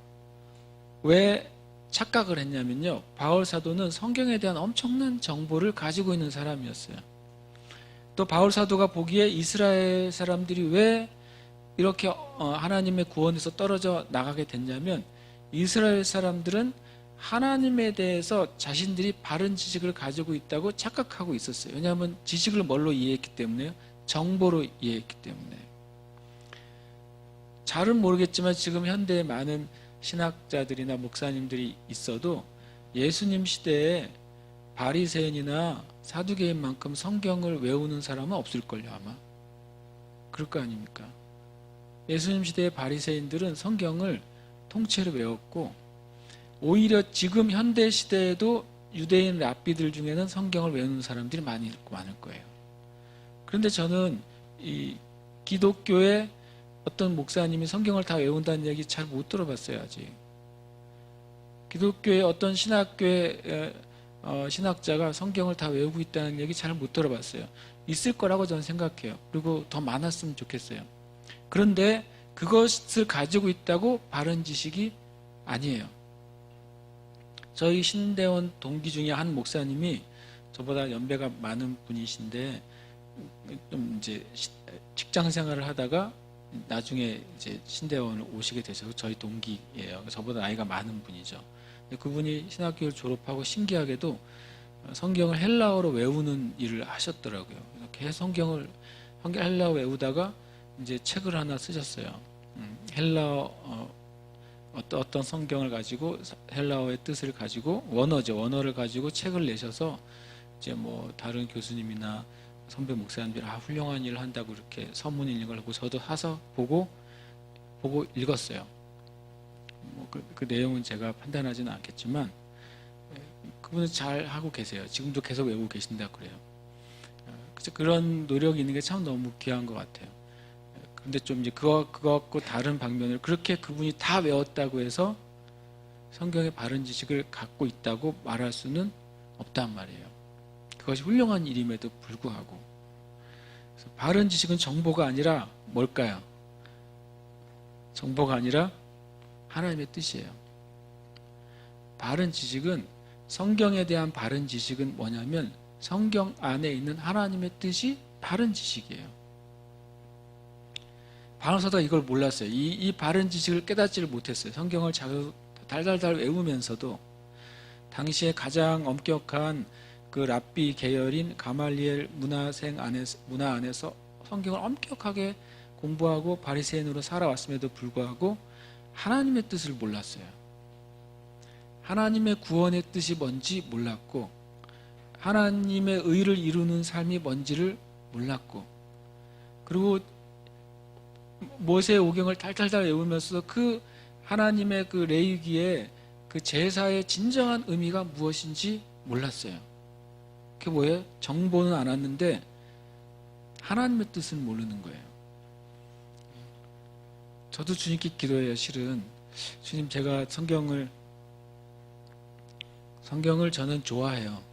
왜 착각을 했냐면요, 바울 사도는 성경에 대한 엄청난 정보를 가지고 있는 사람이었어요. 또 바울 사도가 보기에 이스라엘 사람들이 왜 이렇게 하나님의 구원에서 떨어져 나가게 됐냐면, 이스라엘 사람들은 하나님에 대해서 자신들이 바른 지식을 가지고 있다고 착각하고 있었어요. 왜냐하면 지식을 뭘로 이해했기 때문에요? 정보로 이해했기 때문에. 잘은 모르겠지만 지금 현대에 많은 신학자들이나 목사님들이 있어도 예수님 시대에 바리새인이나 사두개인만큼 성경을 외우는 사람은 없을걸요, 아마. 그럴 거 아닙니까? 예수님 시대의 바리새인들은 성경을 통째로 외웠고, 오히려 지금 현대 시대에도 유대인 랍비들 중에는 성경을 외우는 사람들이 많을 거예요. 그런데 저는 이 기독교의 어떤 목사님이 성경을 다 외운다는 얘기 잘 못 들어봤어요, 아직. 기독교의 어떤 신학교의 신학자가 성경을 다 외우고 있다는 얘기 잘 못 들어봤어요. 있을 거라고 저는 생각해요. 그리고 더 많았으면 좋겠어요. 그런데 그것을 가지고 있다고 바른 지식이 아니에요. 저희 신대원 동기 중에 한 목사님이, 저보다 연배가 많은 분이신데 좀 이제 직장 생활을 하다가 나중에 이제 신대원을 오시게 되셔서 저희 동기예요. 저보다 나이가 많은 분이죠. 근데 그분이 신학교를 졸업하고 신기하게도 성경을 헬라어로 외우는 일을 하셨더라고요. 계속 성경을 헬라어 외우다가 이제 책을 하나 쓰셨어요. 헬라어 어떤 성경을 가지고 헬라어의 뜻을 가지고 원어를 가지고 책을 내셔서 이제 다른 교수님이나 선배 목사님들이 훌륭한 일을 한다고 이렇게 서문 읽는 걸 보고 저도 사서 보고 읽었어요. 그 내용은 제가 판단하지는 않겠지만 그분은 잘 하고 계세요. 지금도 계속 외우고 계신다고 그래요. 그래서 그런 노력이 있는 게 참 너무 귀한 것 같아요. 근데 좀 이제 그거하고 다른 방면을 그렇게 그분이 다 외웠다고 해서 성경의 바른 지식을 갖고 있다고 말할 수는 없단 말이에요. 그것이 훌륭한 일임에도 불구하고. 그래서 바른 지식은 정보가 아니라 뭘까요? 정보가 아니라 하나님의 뜻이에요. 바른 지식은, 성경에 대한 바른 지식은 뭐냐면 성경 안에 있는 하나님의 뜻이 바른 지식이에요. 바울서가 이걸 몰랐어요. 이 바른 지식을 깨닫지를 못했어요. 성경을 달달달 외우면서도 당시에 가장 엄격한 그 랍비 계열인 가말리엘 문화 안에서 성경을 엄격하게 공부하고 바리새인으로 살아왔음에도 불구하고 하나님의 뜻을 몰랐어요. 하나님의 구원의 뜻이 뭔지 몰랐고 하나님의 의를 이루는 삶이 뭔지를 몰랐고, 그리고 모세의 오경을 달달달 외우면서 그 하나님의 그 레위기의 그 제사의 진정한 의미가 무엇인지 몰랐어요. 그게 뭐예요? 정보는 알았는데 하나님의 뜻을 모르는 거예요. 저도 주님께 기도해요. 실은 주님, 제가 성경을 저는 좋아해요.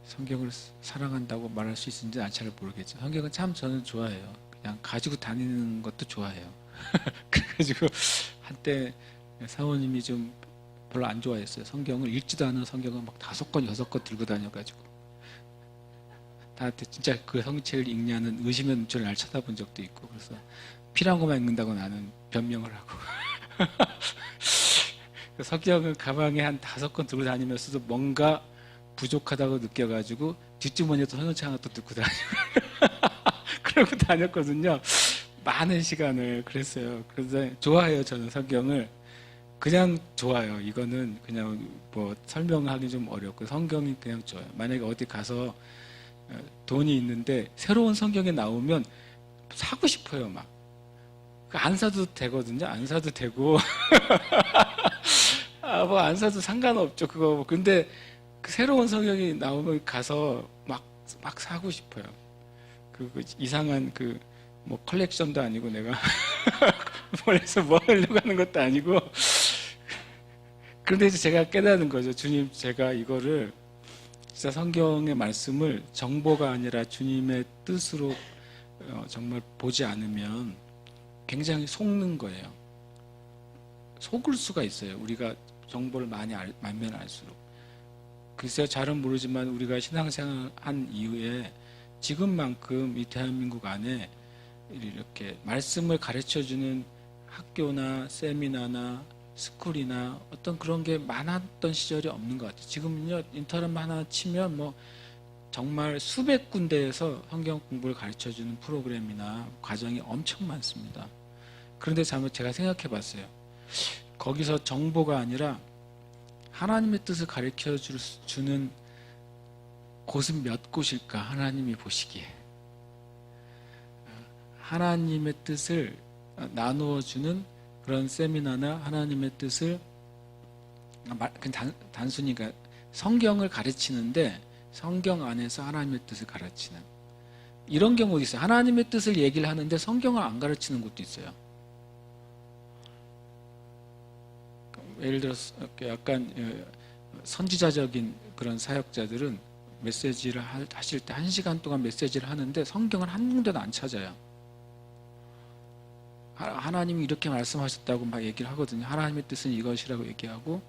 성경을 사랑한다고 말할 수 있는지 잘 모르겠죠. 성경은 참 저는 좋아해요. 그냥 가지고 다니는 것도 좋아해요. 그래가지고 한때 사모님이 좀 별로 안 좋아했어요. 성경을 읽지도 않은 성경을 막 5권, 6권 들고 다녀가지고 나한테 진짜 그 성책을 읽냐는 의심의 눈초리를 날 쳐다본 적도 있고, 그래서 필요한 것만 읽는다고 나는 변명을 하고 성경을 가방에 한 5권 들고 다니면서도 뭔가 부족하다고 느껴가지고 뒷주머니에도 성경책 하나 또 넣고 다니고 그러고 다녔거든요. 많은 시간을. 그랬어요. 그래서 좋아해요. 저는 성경을 그냥 좋아요. 이거는 그냥 뭐 설명하기 좀 어렵고 성경이 그냥 좋아요. 만약에 어디 가서 돈이 있는데 새로운 성경이 나오면 사고 싶어요. 막 안 사도 되거든요. 안 사도 되고 뭐 안 사도 상관없죠. 그거. 근데 그 새로운 성경이 나오면 가서 막 사고 싶어요. 그 이상한 뭐 컬렉션도 아니고 내가 원래서 뭐 하려고 하는 것도 아니고. 그런데 이제 제가 깨닫는 거죠. 주님, 제가 이거를 진짜 성경의 말씀을 정보가 아니라 주님의 뜻으로 정말 보지 않으면 굉장히 속는 거예요. 속을 수가 있어요. 우리가 정보를 많이 알면 알수록. 글쎄요, 잘은 모르지만 우리가 신앙생활 한 이후에 지금만큼 이 대한민국 안에 이렇게 말씀을 가르쳐주는 학교나 세미나나 스쿨이나 어떤 그런 게 많았던 시절이 없는 것 같아요. 지금은요, 인터넷만 하나 치면 뭐 정말 수백 군데에서 성경 공부를 가르쳐주는 프로그램이나 과정이 엄청 많습니다. 그런데 제가 생각해 봤어요. 거기서 정보가 아니라 하나님의 뜻을 가르쳐 주는 곳은 몇 곳일까? 하나님이 보시기에. 하나님의 뜻을 나누어 주는 그런 세미나나 하나님의 뜻을 단순히 성경을 가르치는데 성경 안에서 하나님의 뜻을 가르치는 이런 경우도 있어요. 하나님의 뜻을 얘기를 하는데 성경을 안 가르치는 곳도 있어요. 예를 들어서 약간 선지자적인 그런 사역자들은 메시지를 하실 때 1시간 동안 메시지를 하는데 성경을 한 군데도 안 찾아요. 하나님이 이렇게 말씀하셨다고 막 얘기를 하거든요. 하나님의 뜻은 이것이라고 얘기하고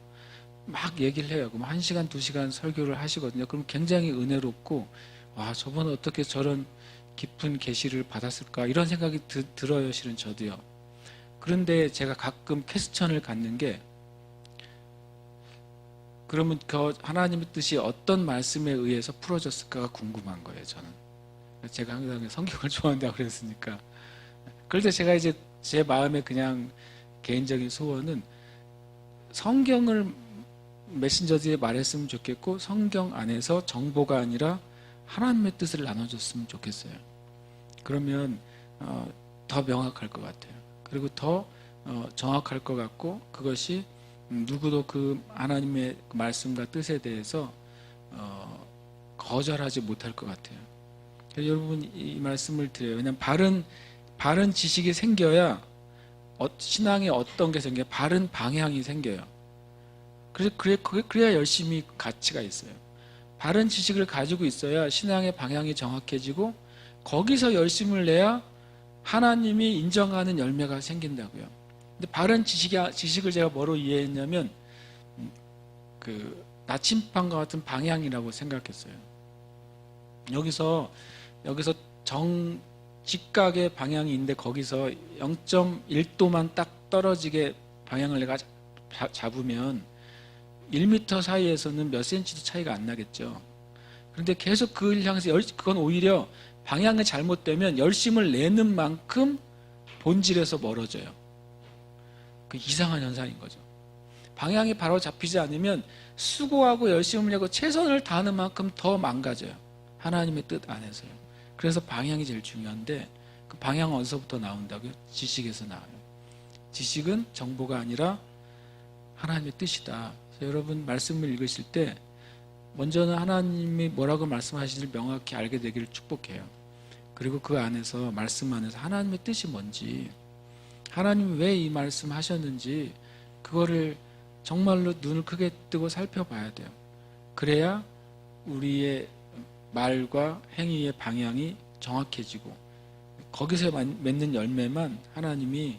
막 얘기를 해요. 그럼 1시간, 2시간 설교를 하시거든요. 그럼 굉장히 은혜롭고, 와, 저번에 어떻게 저런 깊은 계시를 받았을까 이런 생각이 들어요. 실은 저도요. 그런데 제가 가끔 퀘스천을 갖는 게, 그러면 그 하나님의 뜻이 어떤 말씀에 의해서 풀어졌을까가 궁금한 거예요. 저는. 제가 항상 성경을 좋아한다고 그랬으니까. 그런데 제가 이제 제 마음에 그냥 개인적인 소원은 성경을 메신저들이 말했으면 좋겠고, 성경 안에서 정보가 아니라 하나님의 뜻을 나눠줬으면 좋겠어요. 그러면 더 명확할 것 같아요. 그리고 더 정확할 것 같고, 그것이 누구도 그 하나님의 말씀과 뜻에 대해서 거절하지 못할 것 같아요. 여러분, 이 말씀을 드려요. 왜냐하면 바른 지식이 생겨야 신앙에 어떤 게 생겨요? 바른 방향이 생겨요. 그래야 열심히 가치가 있어요. 바른 지식을 가지고 있어야 신앙의 방향이 정확해지고 거기서 열심을 내야 하나님이 인정하는 열매가 생긴다고요. 근데 바른 지식을 제가 뭐로 이해했냐면 그 나침반과 같은 방향이라고 생각했어요. 여기서 직각의 방향이 있는데 거기서 0.1도만 딱 떨어지게 방향을 내가 잡으면 1m 사이에서는 몇 센치도 차이가 안 나겠죠. 그런데 계속 그걸 향해서 그건 오히려 방향이 잘못되면 열심을 내는 만큼 본질에서 멀어져요. 그 이상한 현상인 거죠. 방향이 바로 잡히지 않으면 수고하고 열심을 내고 최선을 다하는 만큼 더 망가져요. 하나님의 뜻 안에서요. 그래서 방향이 제일 중요한데 그 방향은 어디서부터 나온다고요? 지식에서 나와요. 지식은 정보가 아니라 하나님의 뜻이다. 그래서 여러분 말씀을 읽으실 때 먼저는 하나님이 뭐라고 말씀하시는지 명확히 알게 되기를 축복해요. 그리고 그 안에서 말씀 안에서 하나님의 뜻이 뭔지, 하나님이 왜 이 말씀 하셨는지 그거를 정말로 눈을 크게 뜨고 살펴봐야 돼요. 그래야 우리의 말과 행위의 방향이 정확해지고 거기서 맺는 열매만 하나님이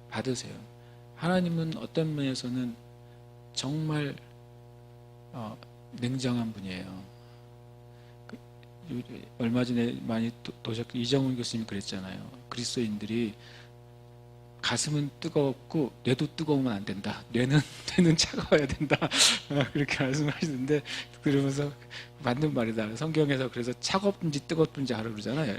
받으세요. 하나님은 어떤 면에서는 정말 냉정한 분이에요. 얼마 전에 많이 이정훈 교수님이 그랬잖아요. 그리스도인들이 가슴은 뜨겁고 뇌도 뜨거우면 안 된다. 뇌는 차가워야 된다. 그렇게 말씀하시는데 그러면서 맞는 말이다. 성경에서 그래서 차갑든지 뜨겁든지 하라 그러잖아요.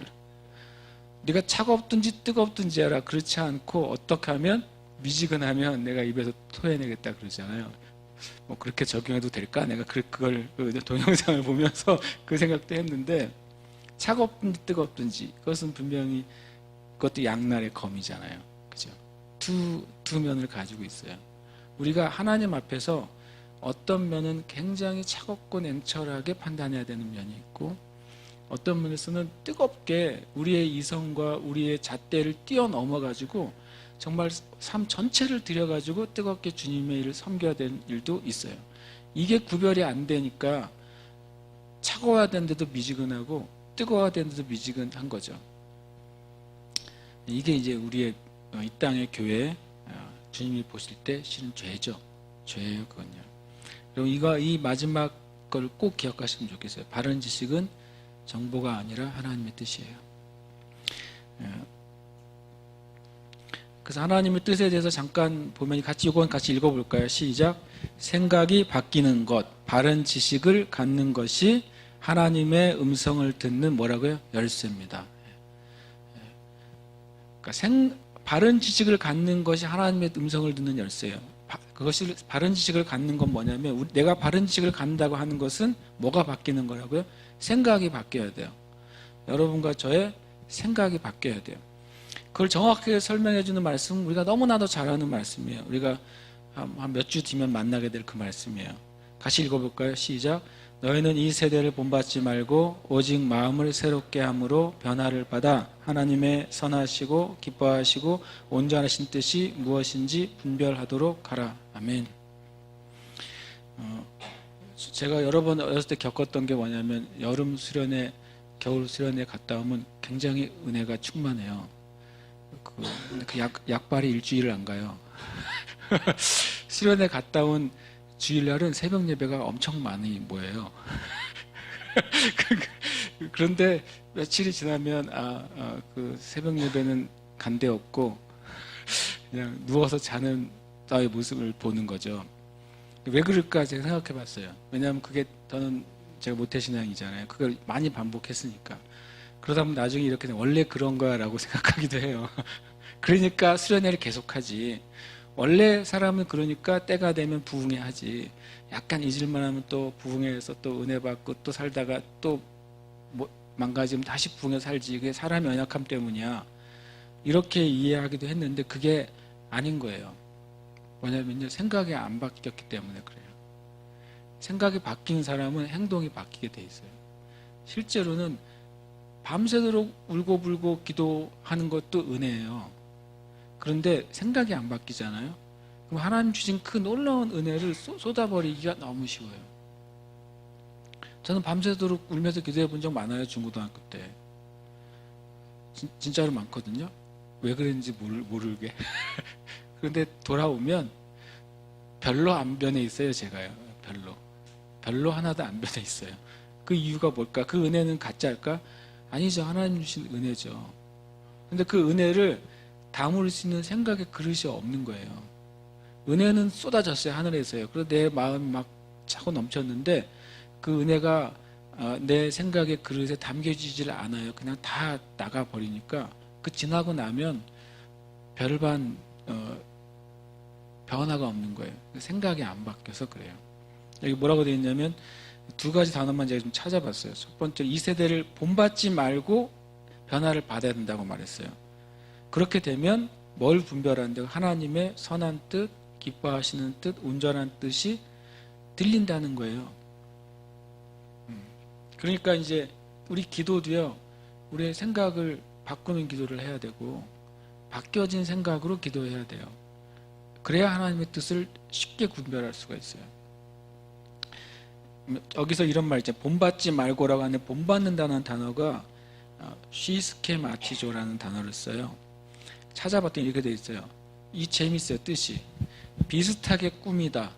네가 차갑든지 뜨겁든지 하라. 그렇지 않고 어떻게 하면 미지근하면 내가 입에서 토해내겠다 그러잖아요. 뭐 그렇게 적용해도 될까? 내가 그걸 동영상을 보면서 그 생각도 했는데 차갑든지 뜨겁든지 그것은 분명히 그것도 양날의 검이잖아요. 그죠? 두 면을 가지고 있어요. 우리가 하나님 앞에서 어떤 면은 굉장히 차갑고 냉철하게 판단해야 되는 면이 있고 어떤 면에서는 뜨겁게 우리의 이성과 우리의 잣대를 뛰어넘어가지고 정말 삶 전체를 들여가지고 뜨겁게 주님의 일을 섬겨야 되는 일도 있어요. 이게 구별이 안 되니까 차가워야 되는데도 미지근하고 뜨거워야 되는데도 미지근한 거죠. 이게 이제 우리의 이 땅의 교회 주님이 보실 때 실은 죄죠. 죄예요, 그건요. 그리고 이 마지막 걸 꼭 기억하시면 좋겠어요. 바른 지식은 정보가 아니라 하나님의 뜻이에요. 그래서 하나님의 뜻에 대해서 잠깐 보면 이건 같이 읽어볼까요? 시작. 생각이 바뀌는 것, 바른 지식을 갖는 것이 하나님의 음성을 듣는 뭐라고요? 열쇠입니다. 그러니까 바른 지식을 갖는 것이 하나님의 음성을 듣는 열쇠예요. 그것이 바른 지식을 갖는 건 뭐냐면 내가 바른 지식을 갖는다고 하는 것은 뭐가 바뀌는 거라고요? 생각이 바뀌어야 돼요. 여러분과 저의 생각이 바뀌어야 돼요. 그걸 정확하게 설명해 주는 말씀은 우리가 너무나도 잘 아는 말씀이에요. 우리가 한 몇 주 뒤면 만나게 될 그 말씀이에요. 다시 읽어볼까요? 시작. 너희는 이 세대를 본받지 말고 오직 마음을 새롭게 함으로 변화를 받아 하나님의 선하시고 기뻐하시고 온전하신 뜻이 무엇인지 분별하도록 하라. 아멘. 제가 여러 번 어렸을 때 겪었던 게 뭐냐면 여름 수련회, 겨울 수련회 갔다 오면 굉장히 은혜가 충만해요. 약발이 일주일을 안 가요. 수련회 갔다 온 주일날은 새벽 예배가 엄청 많이 모여요. 그런데 며칠이 지나면 그 새벽 예배는 간 데 없고 그냥 누워서 자는 나의 모습을 보는 거죠. 왜 그럴까 제가 생각해 봤어요. 왜냐하면 그게 저는 제가 모태신앙이잖아요. 그걸 많이 반복했으니까. 그러다 보면 나중에 이렇게 원래 그런 거야 라고 생각하기도 해요. 그러니까 수련회를 계속하지. 원래 사람은 그러니까 때가 되면 부흥회 하지. 약간 잊을만 하면 또 부흥회에서 또 은혜 받고 또 살다가 또 망가지면 다시 부흥회 살지. 그게 사람의 연약함 때문이야. 이렇게 이해하기도 했는데 그게 아닌 거예요. 뭐냐면요. 생각이 안 바뀌었기 때문에 그래요. 생각이 바뀐 사람은 행동이 바뀌게 돼 있어요. 실제로는 밤새도록 울고불고 기도하는 것도 은혜예요. 그런데 생각이 안 바뀌잖아요. 그럼 하나님 주신 그 놀라운 은혜를 쏟아버리기가 너무 쉬워요. 저는 밤새도록 울면서 기도해 본 적 많아요. 중고등학교 때. 진짜로 많거든요. 왜 그랬는지 모르게. 그런데 돌아오면 별로 안 변해 있어요. 제가요. 별로 하나도 안 변해 있어요. 그 이유가 뭘까? 그 은혜는 가짜일까? 아니죠. 하나님 주신 은혜죠. 근데 그 은혜를 담을 수 있는 생각의 그릇이 없는 거예요. 은혜는 쏟아졌어요. 하늘에서요. 그래서 내 마음이 막 차고 넘쳤는데 그 은혜가 내 생각의 그릇에 담겨지질 않아요. 그냥 다 나가버리니까 그 지나고 나면 별반 변화가 없는 거예요. 생각이 안 바뀌어서 그래요. 여기 뭐라고 되어 있냐면 두 가지 단어만 제가 좀 찾아봤어요. 첫 번째, 이 세대를 본받지 말고 변화를 받아야 된다고 말했어요. 그렇게 되면 뭘 분별하는데 하나님의 선한 뜻, 기뻐하시는 뜻, 온전한 뜻이 들린다는 거예요. 그러니까 이제 우리 기도도요, 우리의 생각을 바꾸는 기도를 해야 되고 바뀌어진 생각으로 기도해야 돼요. 그래야 하나님의 뜻을 쉽게 분별할 수가 있어요. 여기서 이런 말 있죠. 본받지 말고라고 하는데 본받는다는 단어가 쉬스케마티조라는 단어를 써요. 찾아봤더니 이렇게 되어 있어요. 이 재밌어요. 뜻이 비슷하게 꾸미다,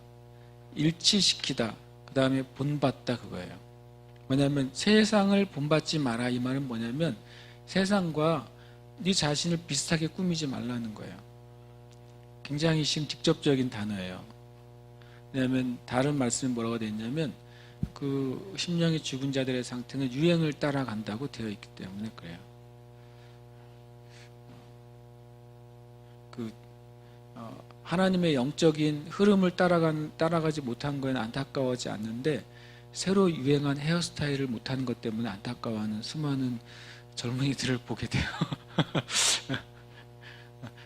일치시키다, 그 다음에 본받다 그거예요. 뭐냐면 세상을 본받지 마라 이 말은 뭐냐면 세상과 네 자신을 비슷하게 꾸미지 말라는 거예요. 굉장히 직접적인 단어예요. 왜냐하면 다른 말씀이 뭐라고 되어 있냐면 그 심령이 죽은 자들의 상태는 유행을 따라간다고 되어 있기 때문에 그래요. 하나님의 영적인 흐름을 따라가지 못한 거에는 안타까워하지 않는데 새로 유행한 헤어스타일을 못하는 것 때문에 안타까워하는 수많은 젊은이들을 보게 돼요.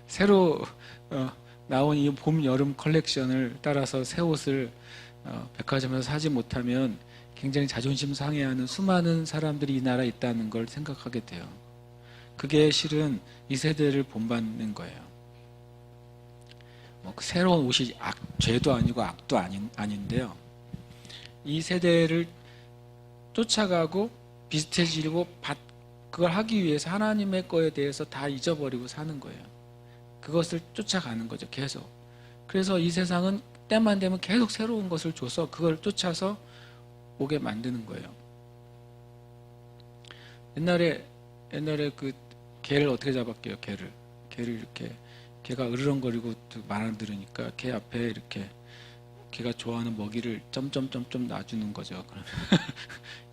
새로 나온 이 봄, 여름 컬렉션을 따라서 새 옷을 백화점에서 사지 못하면 굉장히 자존심 상해하는 수많은 사람들이 이 나라에 있다는 걸 생각하게 돼요. 그게 실은 이 세대를 본받는 거예요. 새로운 옷이 죄도 아니고 악도 아닌데요. 이 세대를 쫓아가고 비슷해지고 그걸 하기 위해서 하나님의 거에 대해서 다 잊어버리고 사는 거예요. 그것을 쫓아가는 거죠. 계속. 그래서 이 세상은 때만 되면 계속 새로운 것을 줘서 그걸 쫓아서 오게 만드는 거예요. 옛날에 그 개를 어떻게 잡았게요? 개를 이렇게 개가 으르렁거리고 말 들으니까 개 앞에 이렇게 개가 좋아하는 먹이를 점점점점 놔주는 거죠. 그러면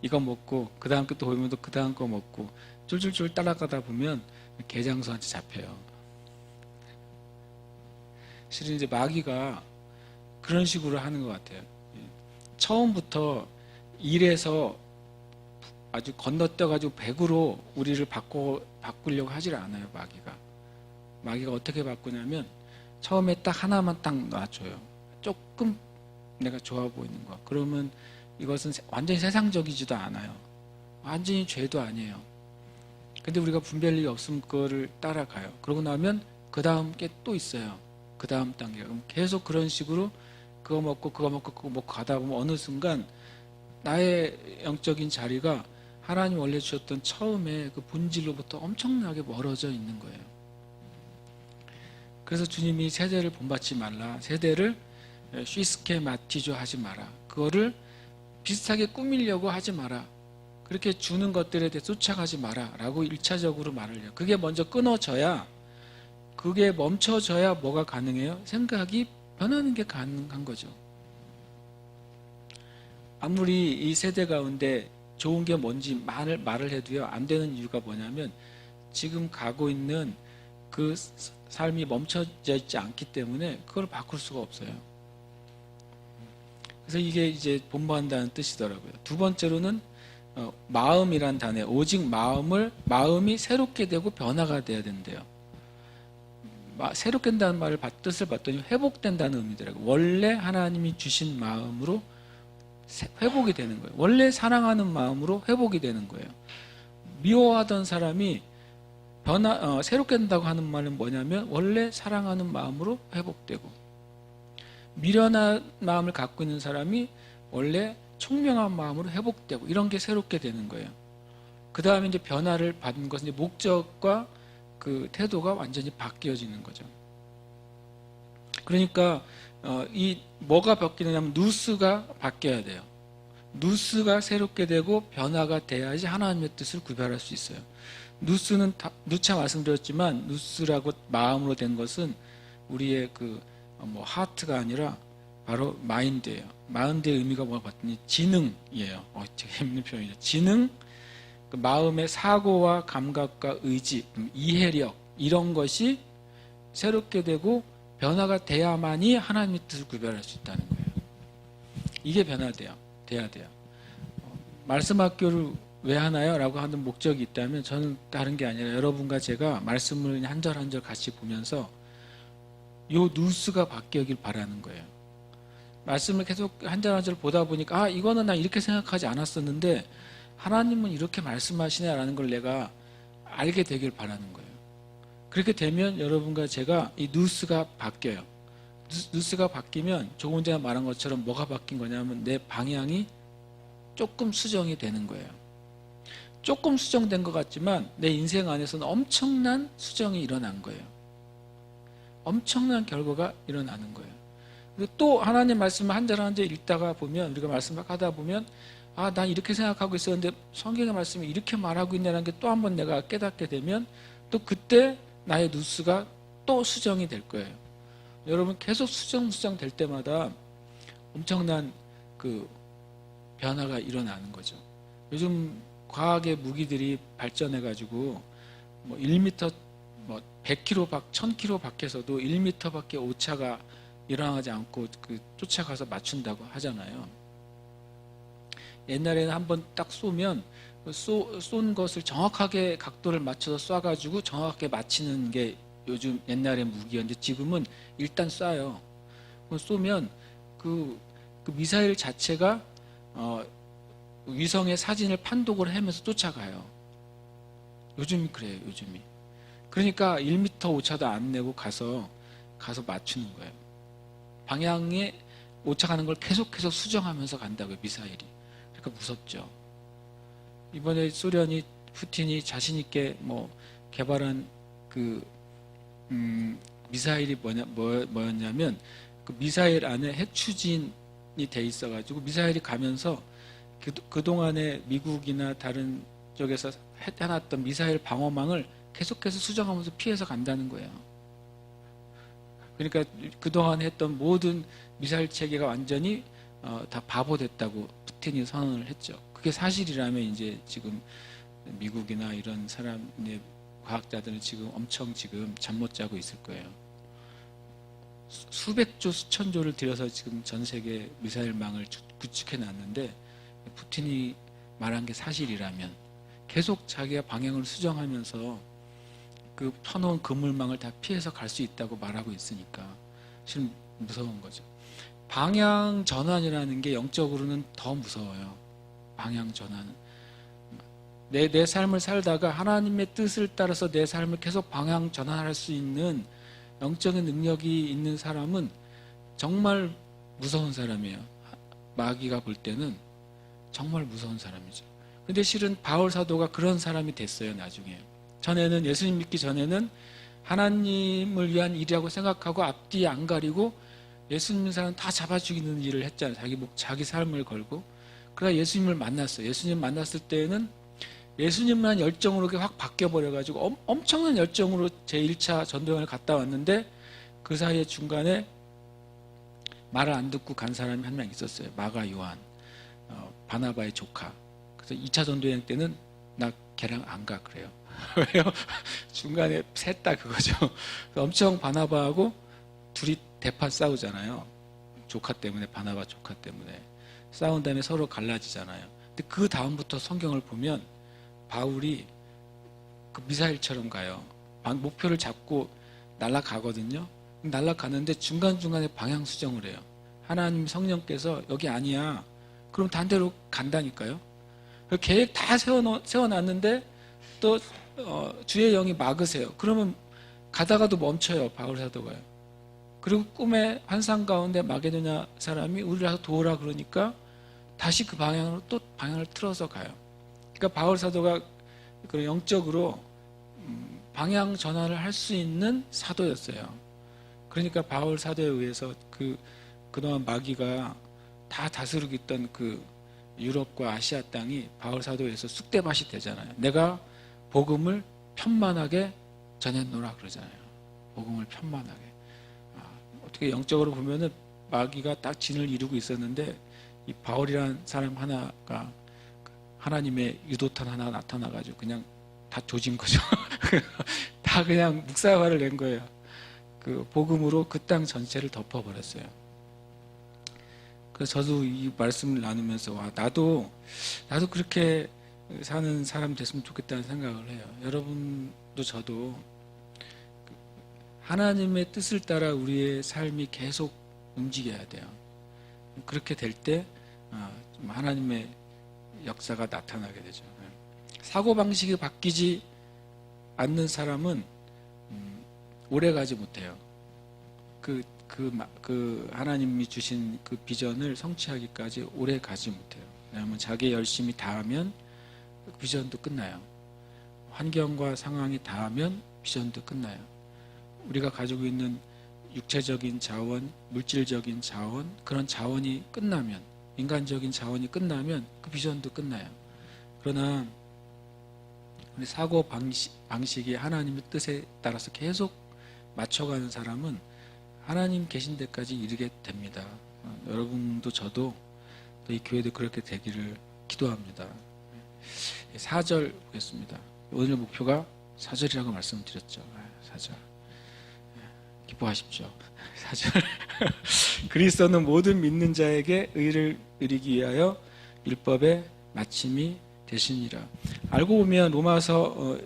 이거 먹고 그 다음 거 또 보면 또 그 다음 거 먹고 쫄쫄쫄 따라가다 보면 개장수한테 잡혀요. 실은 이제 마귀가 그런 식으로 하는 것 같아요. 처음부터 일에서 아주 건너뛰어가지고 백으로 우리를 바꾸려고 하질 않아요. 마귀가 어떻게 바꾸냐면 처음에 딱 하나만 딱 놔줘요. 조금 내가 좋아 보이는 거. 그러면 이것은 완전히 세상적이지도 않아요. 완전히 죄도 아니에요. 근데 우리가 분별력이 없으면 그거를 따라가요. 그러고 나면 그 다음 게 또 있어요. 그 다음 단계. 그럼 계속 그런 식으로 그거 먹고 가다 보면 어느 순간 나의 영적인 자리가 하나님 원래 주셨던 처음에 그 본질로부터 엄청나게 멀어져 있는 거예요. 그래서 주님이 세대를 본받지 말라. 세대를 쉬스케마티조 하지 마라. 그거를 비슷하게 꾸미려고 하지 마라. 그렇게 주는 것들에 대해 쫓아가지 마라. 라고 1차적으로 말을 해요. 그게 먼저 끊어져야, 그게 멈춰져야 뭐가 가능해요? 생각이 변하는 게 가능한 거죠. 아무리 이 세대 가운데 좋은 게 뭔지 말을 해도요, 안 되는 이유가 뭐냐면 지금 가고 있는 그 삶이 멈춰져 있지 않기 때문에 그걸 바꿀 수가 없어요. 그래서 이게 이제 본받는다는 뜻이더라고요. 두 번째로는 마음이란 단어, 오직 마음이 새롭게 되고 변화가 돼야 된대요. 새롭게 된다는 말을 뜻을 봤더니 회복된다는 의미더라고요. 원래 하나님이 주신 마음으로 회복이 되는 거예요. 원래 사랑하는 마음으로 회복이 되는 거예요. 미워하던 사람이 새롭게 된다고 하는 말은 뭐냐면 원래 사랑하는 마음으로 회복되고, 미련한 마음을 갖고 있는 사람이 원래 총명한 마음으로 회복되고, 이런 게 새롭게 되는 거예요. 그 다음에 이제 변화를 받은 것은 이제 목적과 그 태도가 완전히 바뀌어지는 거죠. 그러니까 이 뭐가 바뀌느냐면 누스가 바뀌어야 돼요. 누스가 새롭게 되고 변화가 돼야지 하나님의 뜻을 구별할 수 있어요. 누스는 누차 말씀드렸지만 누스라고 마음으로 된 것은 우리의 하트가 아니라 바로 마인드예요. 마인드의 의미가 뭐가 봤더니 지능이에요. 되게 재밌는 표현이죠. 지능, 그 마음의 사고와 감각과 의지, 이해력, 이런 것이 새롭게 되고 변화가 돼야만이 하나님의 뜻을 구별할 수 있다는 거예요. 이게 돼야 돼요. 말씀학교를 왜 하나요? 라고 하는 목적이 있다면 저는 다른 게 아니라 여러분과 제가 말씀을 한 절 한 절 같이 보면서 요 누스가 바뀌길 바라는 거예요. 말씀을 계속 한 절 한 절 보다 보니까 이거는 나 이렇게 생각하지 않았었는데 하나님은 이렇게 말씀하시네라는 걸 내가 알게 되길 바라는 거예요. 그렇게 되면 여러분과 제가 이 누스가 바뀌어요. 누스가 바뀌면 조금 전에 말한 것처럼 뭐가 바뀐 거냐면 내 방향이 조금 수정이 되는 거예요. 조금 수정된 것 같지만 내 인생 안에서는 엄청난 수정이 일어난 거예요. 엄청난 결과가 일어나는 거예요. 그리고 또 하나님 말씀을 한 절 한 절 읽다가 보면, 우리가 말씀을 하다 보면 난 이렇게 생각하고 있었는데 성경의 말씀이 이렇게 말하고 있냐는 게 또 한 번 내가 깨닫게 되면 또 그때 나의 누스가 또 수정이 될 거예요. 여러분 계속 수정 될 때마다 엄청난 그 변화가 일어나는 거죠. 요즘 과학의 무기들이 발전해가지고 1m, 100km 1000km 밖에서도 1m밖에 오차가 일어나지 않고 쫓아가서 맞춘다고 하잖아요. 옛날에는 한번 딱 쏘면 쏜 것을 정확하게 각도를 맞춰서 쏴가지고 정확하게 맞히는 게 요즘 옛날의 무기였는데 지금은 일단 쏴요. 쏘면 그 미사일 자체가 위성의 사진을 판독을 하면서 쫓아가요. 요즘이 그래요. 요즘이. 그러니까 1m 오차도 안 내고 가서 맞추는 거예요. 방향에 오차가는 걸 계속해서 수정하면서 간다고요. 미사일이. 그러니까 무섭죠. 이번에 푸틴이 자신 있게 개발한 미사일이 뭐였냐면 그 미사일 안에 핵 추진이 돼 있어가지고 미사일이 가면서 그동안에 미국이나 다른 쪽에서 해놨던 미사일 방어망을 계속해서 수정하면서 피해서 간다는 거예요. 그러니까 그동안 했던 모든 미사일 체계가 완전히 다 바보됐다고 푸틴이 선언을 했죠. 그게 사실이라면 이제 지금 미국이나 이런 사람의 과학자들은 지금 엄청 잠 못 자고 있을 거예요. 수백조 수천조를 들여서 지금 전 세계 미사일망을 구축해 놨는데 푸틴이 말한 게 사실이라면 계속 자기가 방향을 수정하면서 그 펴놓은 그물망을 다 피해서 갈 수 있다고 말하고 있으니까 지금 무서운 거죠. 방향 전환이라는 게 영적으로는 더 무서워요. 방향 전환은 내 삶을 살다가 하나님의 뜻을 따라서 내 삶을 계속 방향 전환할 수 있는 영적인 능력이 있는 사람은 정말 무서운 사람이에요. 마귀가 볼 때는 정말 무서운 사람이죠. 근데 실은 바울 사도가 그런 사람이 됐어요. 나중에 전에는 예수님 믿기 전에는 하나님을 위한 일이라고 생각하고 앞뒤 안 가리고 예수님 믿는 사람 다 잡아 죽이는 일을 했잖아요. 자기 삶을 걸고. 그러다 예수님을 만났어요. 예수님 만났을 때에는 예수님만 열정으로 확 바뀌어버려가지고 엄청난 열정으로 제1차 전도여행을 갔다 왔는데 그 사이에 중간에 말을 안 듣고 간 사람이 한 명 있었어요. 마가 요한, 바나바의 조카. 그래서 2차 전도여행 때는 나 걔랑 안 가 그래요. 왜요? 중간에 셋 다 그거죠. 엄청 바나바하고 둘이 대판 싸우잖아요. 조카 때문에, 바나바 조카 때문에 싸운 다음에 서로 갈라지잖아요. 근데 그 다음부터 성경을 보면 바울이 그 미사일처럼 가요. 목표를 잡고 날아가거든요. 날아가는데 중간중간에 방향 수정을 해요. 하나님 성령께서 여기 아니야. 그럼 단 데로 간다니까요. 계획 다 세워놨는데 또 주의 영이 막으세요. 그러면 가다가도 멈춰요. 바울 사도가요. 그리고 꿈의 환상 가운데 마게도냐 사람이 우리를 와서 도우라 그러니까 다시 그 방향으로 또 방향을 틀어서 가요. 그러니까 바울 사도가 그런 영적으로 방향 전환을 할 수 있는 사도였어요. 그러니까 바울 사도에 의해서 그동안 마귀가 다 다스리고 있던 그 유럽과 아시아 땅이 바울 사도에 의해서 쑥대밭이 되잖아요. 내가 복음을 편만하게 전했노라 그러잖아요. 복음을 편만하게. 어떻게 영적으로 보면은 마귀가 딱 진을 이루고 있었는데 이 바울이라는 사람 하나가 하나님의 유도탄 하나 나타나가지고 그냥 다 조진 거죠. 다 그냥 묵사발을 낸 거예요. 그 복음으로 그 땅 전체를 덮어버렸어요. 그래서 저도 이 말씀을 나누면서 나도 그렇게 사는 사람 됐으면 좋겠다는 생각을 해요. 여러분도 저도 하나님의 뜻을 따라 우리의 삶이 계속 움직여야 돼요. 그렇게 될 때 하나님의 역사가 나타나게 되죠. 사고방식이 바뀌지 않는 사람은 오래 가지 못해요. 그 하나님이 주신 그 비전을 성취하기까지 오래 가지 못해요. 왜냐하면 자기 열심히 다하면 그 비전도 끝나요. 환경과 상황이 닿으면 비전도 끝나요. 우리가 가지고 있는 육체적인 자원, 물질적인 자원, 그런 자원이 끝나면, 인간적인 자원이 끝나면 그 비전도 끝나요. 그러나 우리 사고 방식이 하나님의 뜻에 따라서 계속 맞춰가는 사람은 하나님 계신 데까지 이르게 됩니다. 여러분도 저도 또 이 교회도 그렇게 되기를 기도합니다. 4절 보겠습니다. 오늘 목표가 4절이라고 말씀드렸죠. 4절. 기뻐하십시오. 4절. 그리스도는 모든 믿는 자에게 의를 이루기 위하여 율법의 마침이 되시니라. 알고 보면 로마서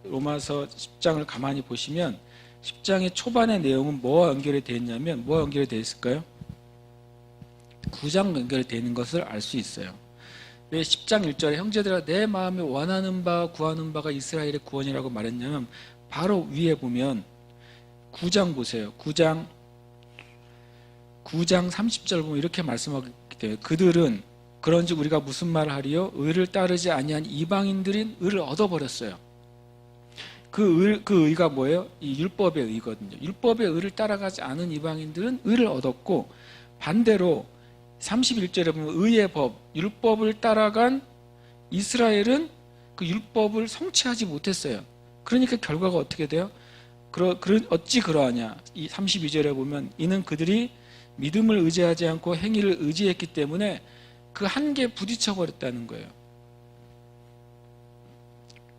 10장을 가만히 보시면 10장의 초반의 내용은 뭐와 연결이 되어 있냐면 뭐와 연결이 되어 있을까요? 9장 연결이 되어 있는 것을 알 수 있어요. 왜 10장 1절에 형제들아 내 마음이 원하는 바 구하는 바가 이스라엘의 구원이라고 말했냐면 바로 위에 보면 9장 보세요. 9장 30절 보면 이렇게 말씀하게 돼요. 그들은 그런즉 우리가 무슨 말을 하리요? 의를 따르지 아니한 이방인들인 의를 얻어버렸어요. 그 의가 뭐예요? 이 율법의 의거든요. 율법의 의를 따라가지 않은 이방인들은 의를 얻었고 반대로 31절에 보면 의의 법, 율법을 따라간 이스라엘은 그 율법을 성취하지 못했어요. 그러니까 결과가 어떻게 돼요? 어찌 그러하냐? 이 32절에 보면 이는 그들이 믿음을 의지하지 않고 행위를 의지했기 때문에 그 한계에 부딪혀 버렸다는 거예요.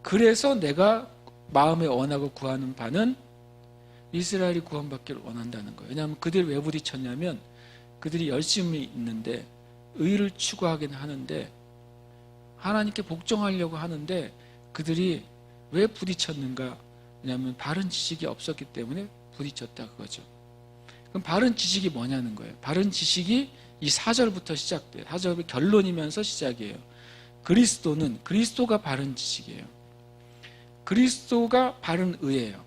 그래서 내가 마음에 원하고 구하는 바는 이스라엘이 구원받기를 원한다는 거예요. 왜냐하면 그들이 왜 부딪혔냐면 그들이 열심히 있는데 의를 추구하긴 하는데 하나님께 복종하려고 하는데 그들이 왜 부딪혔는가? 왜냐하면 바른 지식이 없었기 때문에 부딪혔다 그거죠. 그럼 바른 지식이 뭐냐는 거예요. 바른 지식이 이 4절부터 시작돼요. 4절의 결론이면서 시작이에요. 그리스도가 바른 지식이에요. 그리스도가 바른 의예요.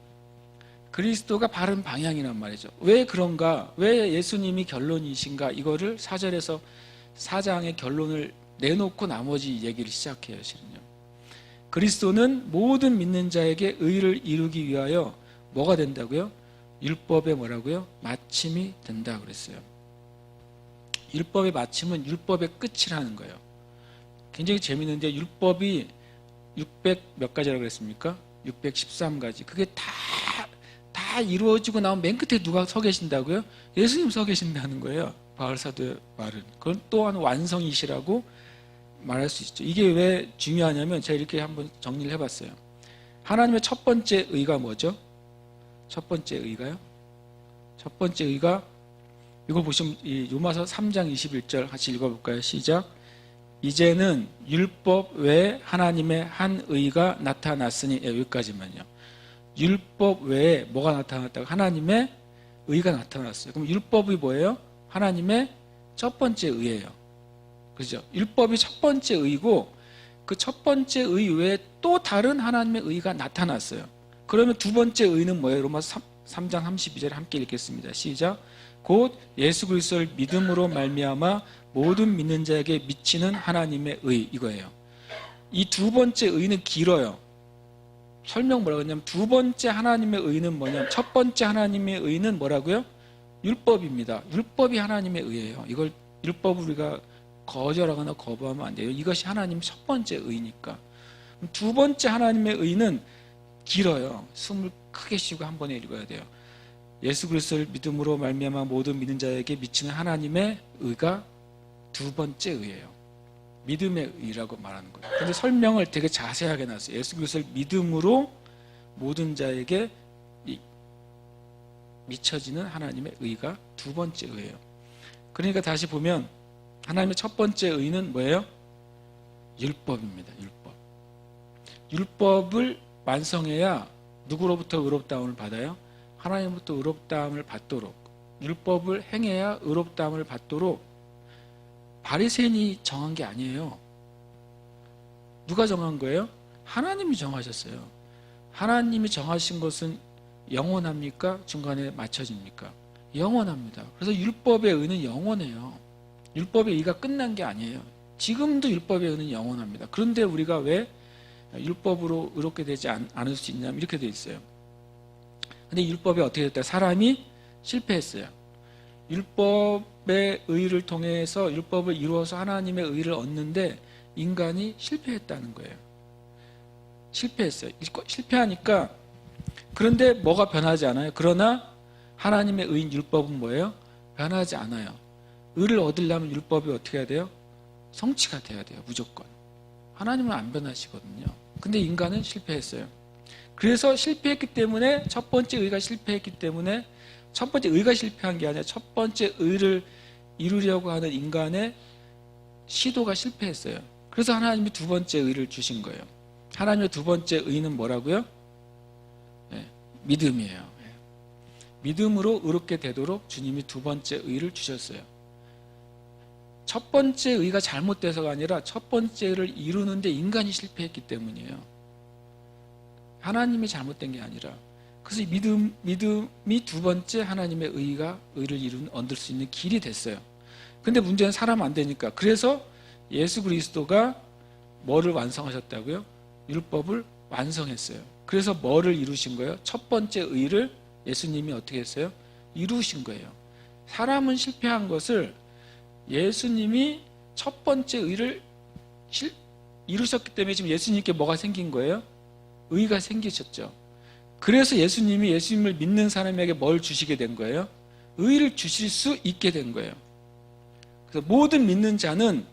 그리스도가 바른 방향이란 말이죠. 왜 그런가? 왜 예수님이 결론이신가? 이거를 4절에서 4장의 결론을 내놓고 나머지 얘기를 시작해요. 실은요. 그리스도는 모든 믿는 자에게 의를 이루기 위하여 뭐가 된다고요? 율법의 뭐라고요? 마침이 된다 그랬어요. 율법의 마침은 율법의 끝이라는 거예요. 굉장히 재밌는데 율법이 600 몇 가지라고 그랬습니까? 613가지. 그게 다 이루어지고 나면 맨 끝에 누가 서 계신다고요? 예수님 서 계신다는 거예요. 바울 사도의 말은. 그건 또한 완성이시라고 말할 수 있죠. 이게 왜 중요하냐면 제가 이렇게 한번 정리를 해봤어요. 하나님의 첫 번째 의가 뭐죠? 첫 번째 의가요? 첫 번째 의가 이걸 보시면 이 로마서 3장 21절 같이 읽어볼까요? 시작. 이제는 율법 외에 하나님의 한 의가 나타났으니 여기까지만요. 율법 외에 뭐가 나타났다고? 하나님의 의가 나타났어요. 그럼 율법이 뭐예요? 하나님의 첫 번째 의예요. 그죠? 율법이 첫 번째 의고 그 첫 번째 의 외에 또 다른 하나님의 의가 나타났어요. 그러면 두 번째 의는 뭐예요? 로마서 3장 32절에 함께 읽겠습니다. 시작. 곧 예수 그리스도를 믿음으로 말미암아 모든 믿는 자에게 미치는 하나님의 의, 이거예요. 이 두 번째 의는 길어요. 설명 뭐라고 했냐면 두 번째 하나님의 의는 뭐냐면 첫 번째 하나님의 의는 뭐라고요? 율법입니다. 율법이 하나님의 의예요. 이걸 율법을 우리가 거절하거나 거부하면 안 돼요. 이것이 하나님 첫 번째 의니까. 두 번째 하나님의 의는 길어요. 숨을 크게 쉬고 한 번에 읽어야 돼요. 예수 그리스도를 믿음으로 말미암아 모든 믿는 자에게 미치는 하나님의 의가 두 번째 의예요. 믿음의 의라고 말하는 거예요. 그런데 설명을 되게 자세하게 놨어요. 예수 그리스도를 믿음으로 모든 자에게 미쳐지는 하나님의 의가 두 번째 의예요. 그러니까 다시 보면 하나님의 첫 번째 의는 뭐예요? 율법입니다. 율법. 율법을 완성해야 누구로부터 의롭다함을 받아요? 하나님부터 의롭다함을 받도록, 율법을 행해야 의롭다함을 받도록 바리새인이 정한 게 아니에요. 누가 정한 거예요? 하나님이 정하셨어요. 하나님이 정하신 것은 영원합니까? 중간에 맞춰집니까? 영원합니다. 그래서 율법의 의는 영원해요. 율법의 의가 끝난 게 아니에요. 지금도 율법의 의는 영원합니다. 그런데 우리가 왜 율법으로 의롭게 되지 않을 수 있냐면 이렇게 돼 있어요. 근데 율법이 어떻게 됐다? 사람이 실패했어요. 율법의 의를 통해서 율법을 이루어서 하나님의 의를 얻는데 인간이 실패했다는 거예요. 실패했어요. 실패하니까 그런데 뭐가 변하지 않아요? 그러나 하나님의 의인 율법은 뭐예요? 변하지 않아요. 의를 얻으려면 율법이 어떻게 해야 돼요? 성취가 돼야 돼요. 무조건. 하나님은 안 변하시거든요. 근데 인간은 실패했어요. 그래서 실패했기 때문에 첫 번째 의가 실패했기 때문에 첫 번째 의가 실패한 게 아니라 첫 번째 의를 이루려고 하는 인간의 시도가 실패했어요. 그래서 하나님이 두 번째 의를 주신 거예요. 하나님의 두 번째 의는 뭐라고요? 네, 믿음이에요. 네. 믿음으로 의롭게 되도록 주님이 두 번째 의를 주셨어요. 첫 번째 의가 잘못돼서가 아니라 첫 번째 의를 이루는데 인간이 실패했기 때문이에요. 하나님이 잘못된 게 아니라. 그래서 믿음이 두 번째 하나님의 의를 얻을 수 있는 길이 됐어요. 근데 문제는 사람 안 되니까. 그래서 예수 그리스도가 뭐를 완성하셨다고요? 율법을 완성했어요. 그래서 뭐를 이루신 거예요? 첫 번째 의를 예수님이 어떻게 했어요? 이루신 거예요. 사람은 실패한 것을 예수님이 첫 번째 의를 이루셨기 때문에 지금 예수님께 뭐가 생긴 거예요? 의가 생기셨죠. 그래서 예수님을 믿는 사람에게 뭘 주시게 된 거예요? 의를 주실 수 있게 된 거예요. 그래서 모든 믿는 자는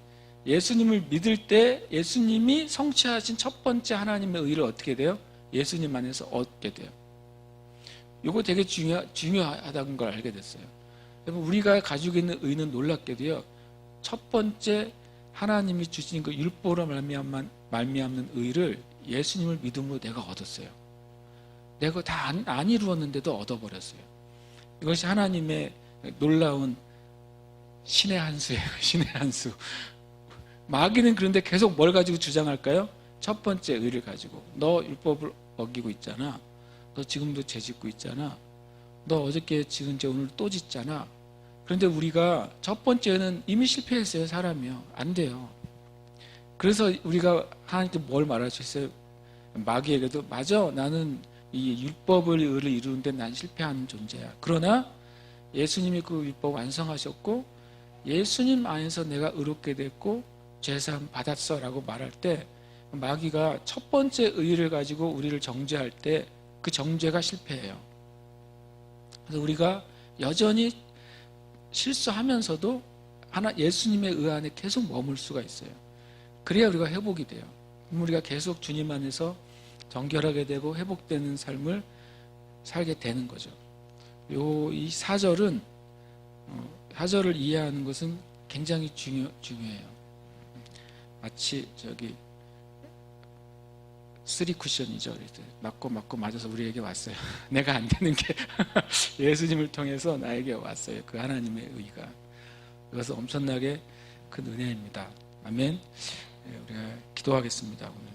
예수님을 믿을 때 예수님이 성취하신 첫 번째 하나님의 의를 어떻게 돼요? 예수님 안에서 얻게 돼요. 이거 되게 중요하다는 걸 알게 됐어요. 여러분, 우리가 가지고 있는 의는 놀랍게도요, 첫 번째 하나님이 주신 그 율법으로 말미암는 의를 예수님을 믿음으로 내가 얻었어요. 내가 다 안 이루었는데도 얻어버렸어요. 이것이 하나님의 놀라운 신의 한 수예요. 신의 한 수. 마귀는 그런데 계속 뭘 가지고 주장할까요? 첫 번째 의를 가지고. 너 율법을 어기고 있잖아. 너 지금도 죄 짓고 있잖아. 너 어저께 지은 죄 오늘 또 짓잖아. 그런데 우리가 첫 번째는 이미 실패했어요. 사람이요. 안 돼요. 그래서 우리가 하나님께 뭘 말할 수 있어요? 마귀에게도 맞아, 나는 이 율법을 의를 이루는데 난 실패하는 존재야. 그러나 예수님이 그 율법 완성하셨고 예수님 안에서 내가 의롭게 됐고 죄사함 받았어 라고 말할 때 마귀가 첫 번째 의를 가지고 우리를 정죄할 때 그 정죄가 실패해요. 그래서 우리가 여전히 실수하면서도 예수님의 의 안에 계속 머물 수가 있어요. 그래야 우리가 회복이 돼요. 우리가 계속 주님 안에서 정결하게 되고 회복되는 삶을 살게 되는 거죠. 이 4절은, 4절을 이해하는 것은 굉장히 중요해요. 마치 쓰리 쿠션이죠. 맞고 맞아서 우리에게 왔어요. 내가 안 되는 게 예수님을 통해서 나에게 왔어요. 그 하나님의 의가. 그것은 엄청나게 큰 은혜입니다. 아멘. 우리가 기도하겠습니다. 오늘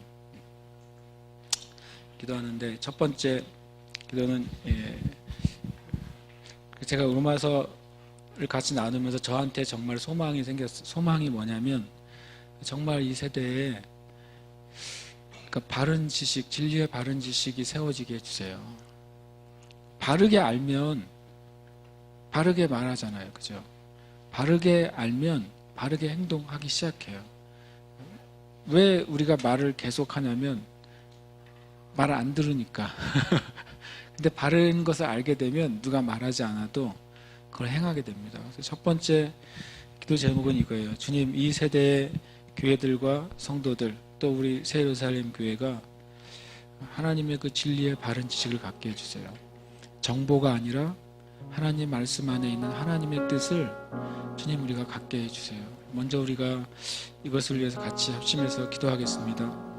기도하는데 첫 번째 기도는 제가 로마서를 같이 나누면서 저한테 정말 소망이 생겼어요. 소망이 뭐냐면 정말 이 세대에 그러니까 바른 지식, 진리의 바른 지식이 세워지게 해주세요. 바르게 알면 바르게 말하잖아요. 그죠? 바르게 알면 바르게 행동하기 시작해요. 왜 우리가 말을 계속 하냐면 말을 안 들으니까. 근데 바른 것을 알게 되면 누가 말하지 않아도 그걸 행하게 됩니다. 그래서 첫 번째 기도 제목은 이거예요. 주님, 이 세대의 교회들과 성도들, 또 우리 새 예루살렘 교회가 하나님의 그 진리의 바른 지식을 갖게 해주세요. 정보가 아니라 하나님 말씀 안에 있는 하나님의 뜻을 주님 우리가 갖게 해주세요. 먼저 우리가 이것을 위해서 같이 합심해서 기도하겠습니다.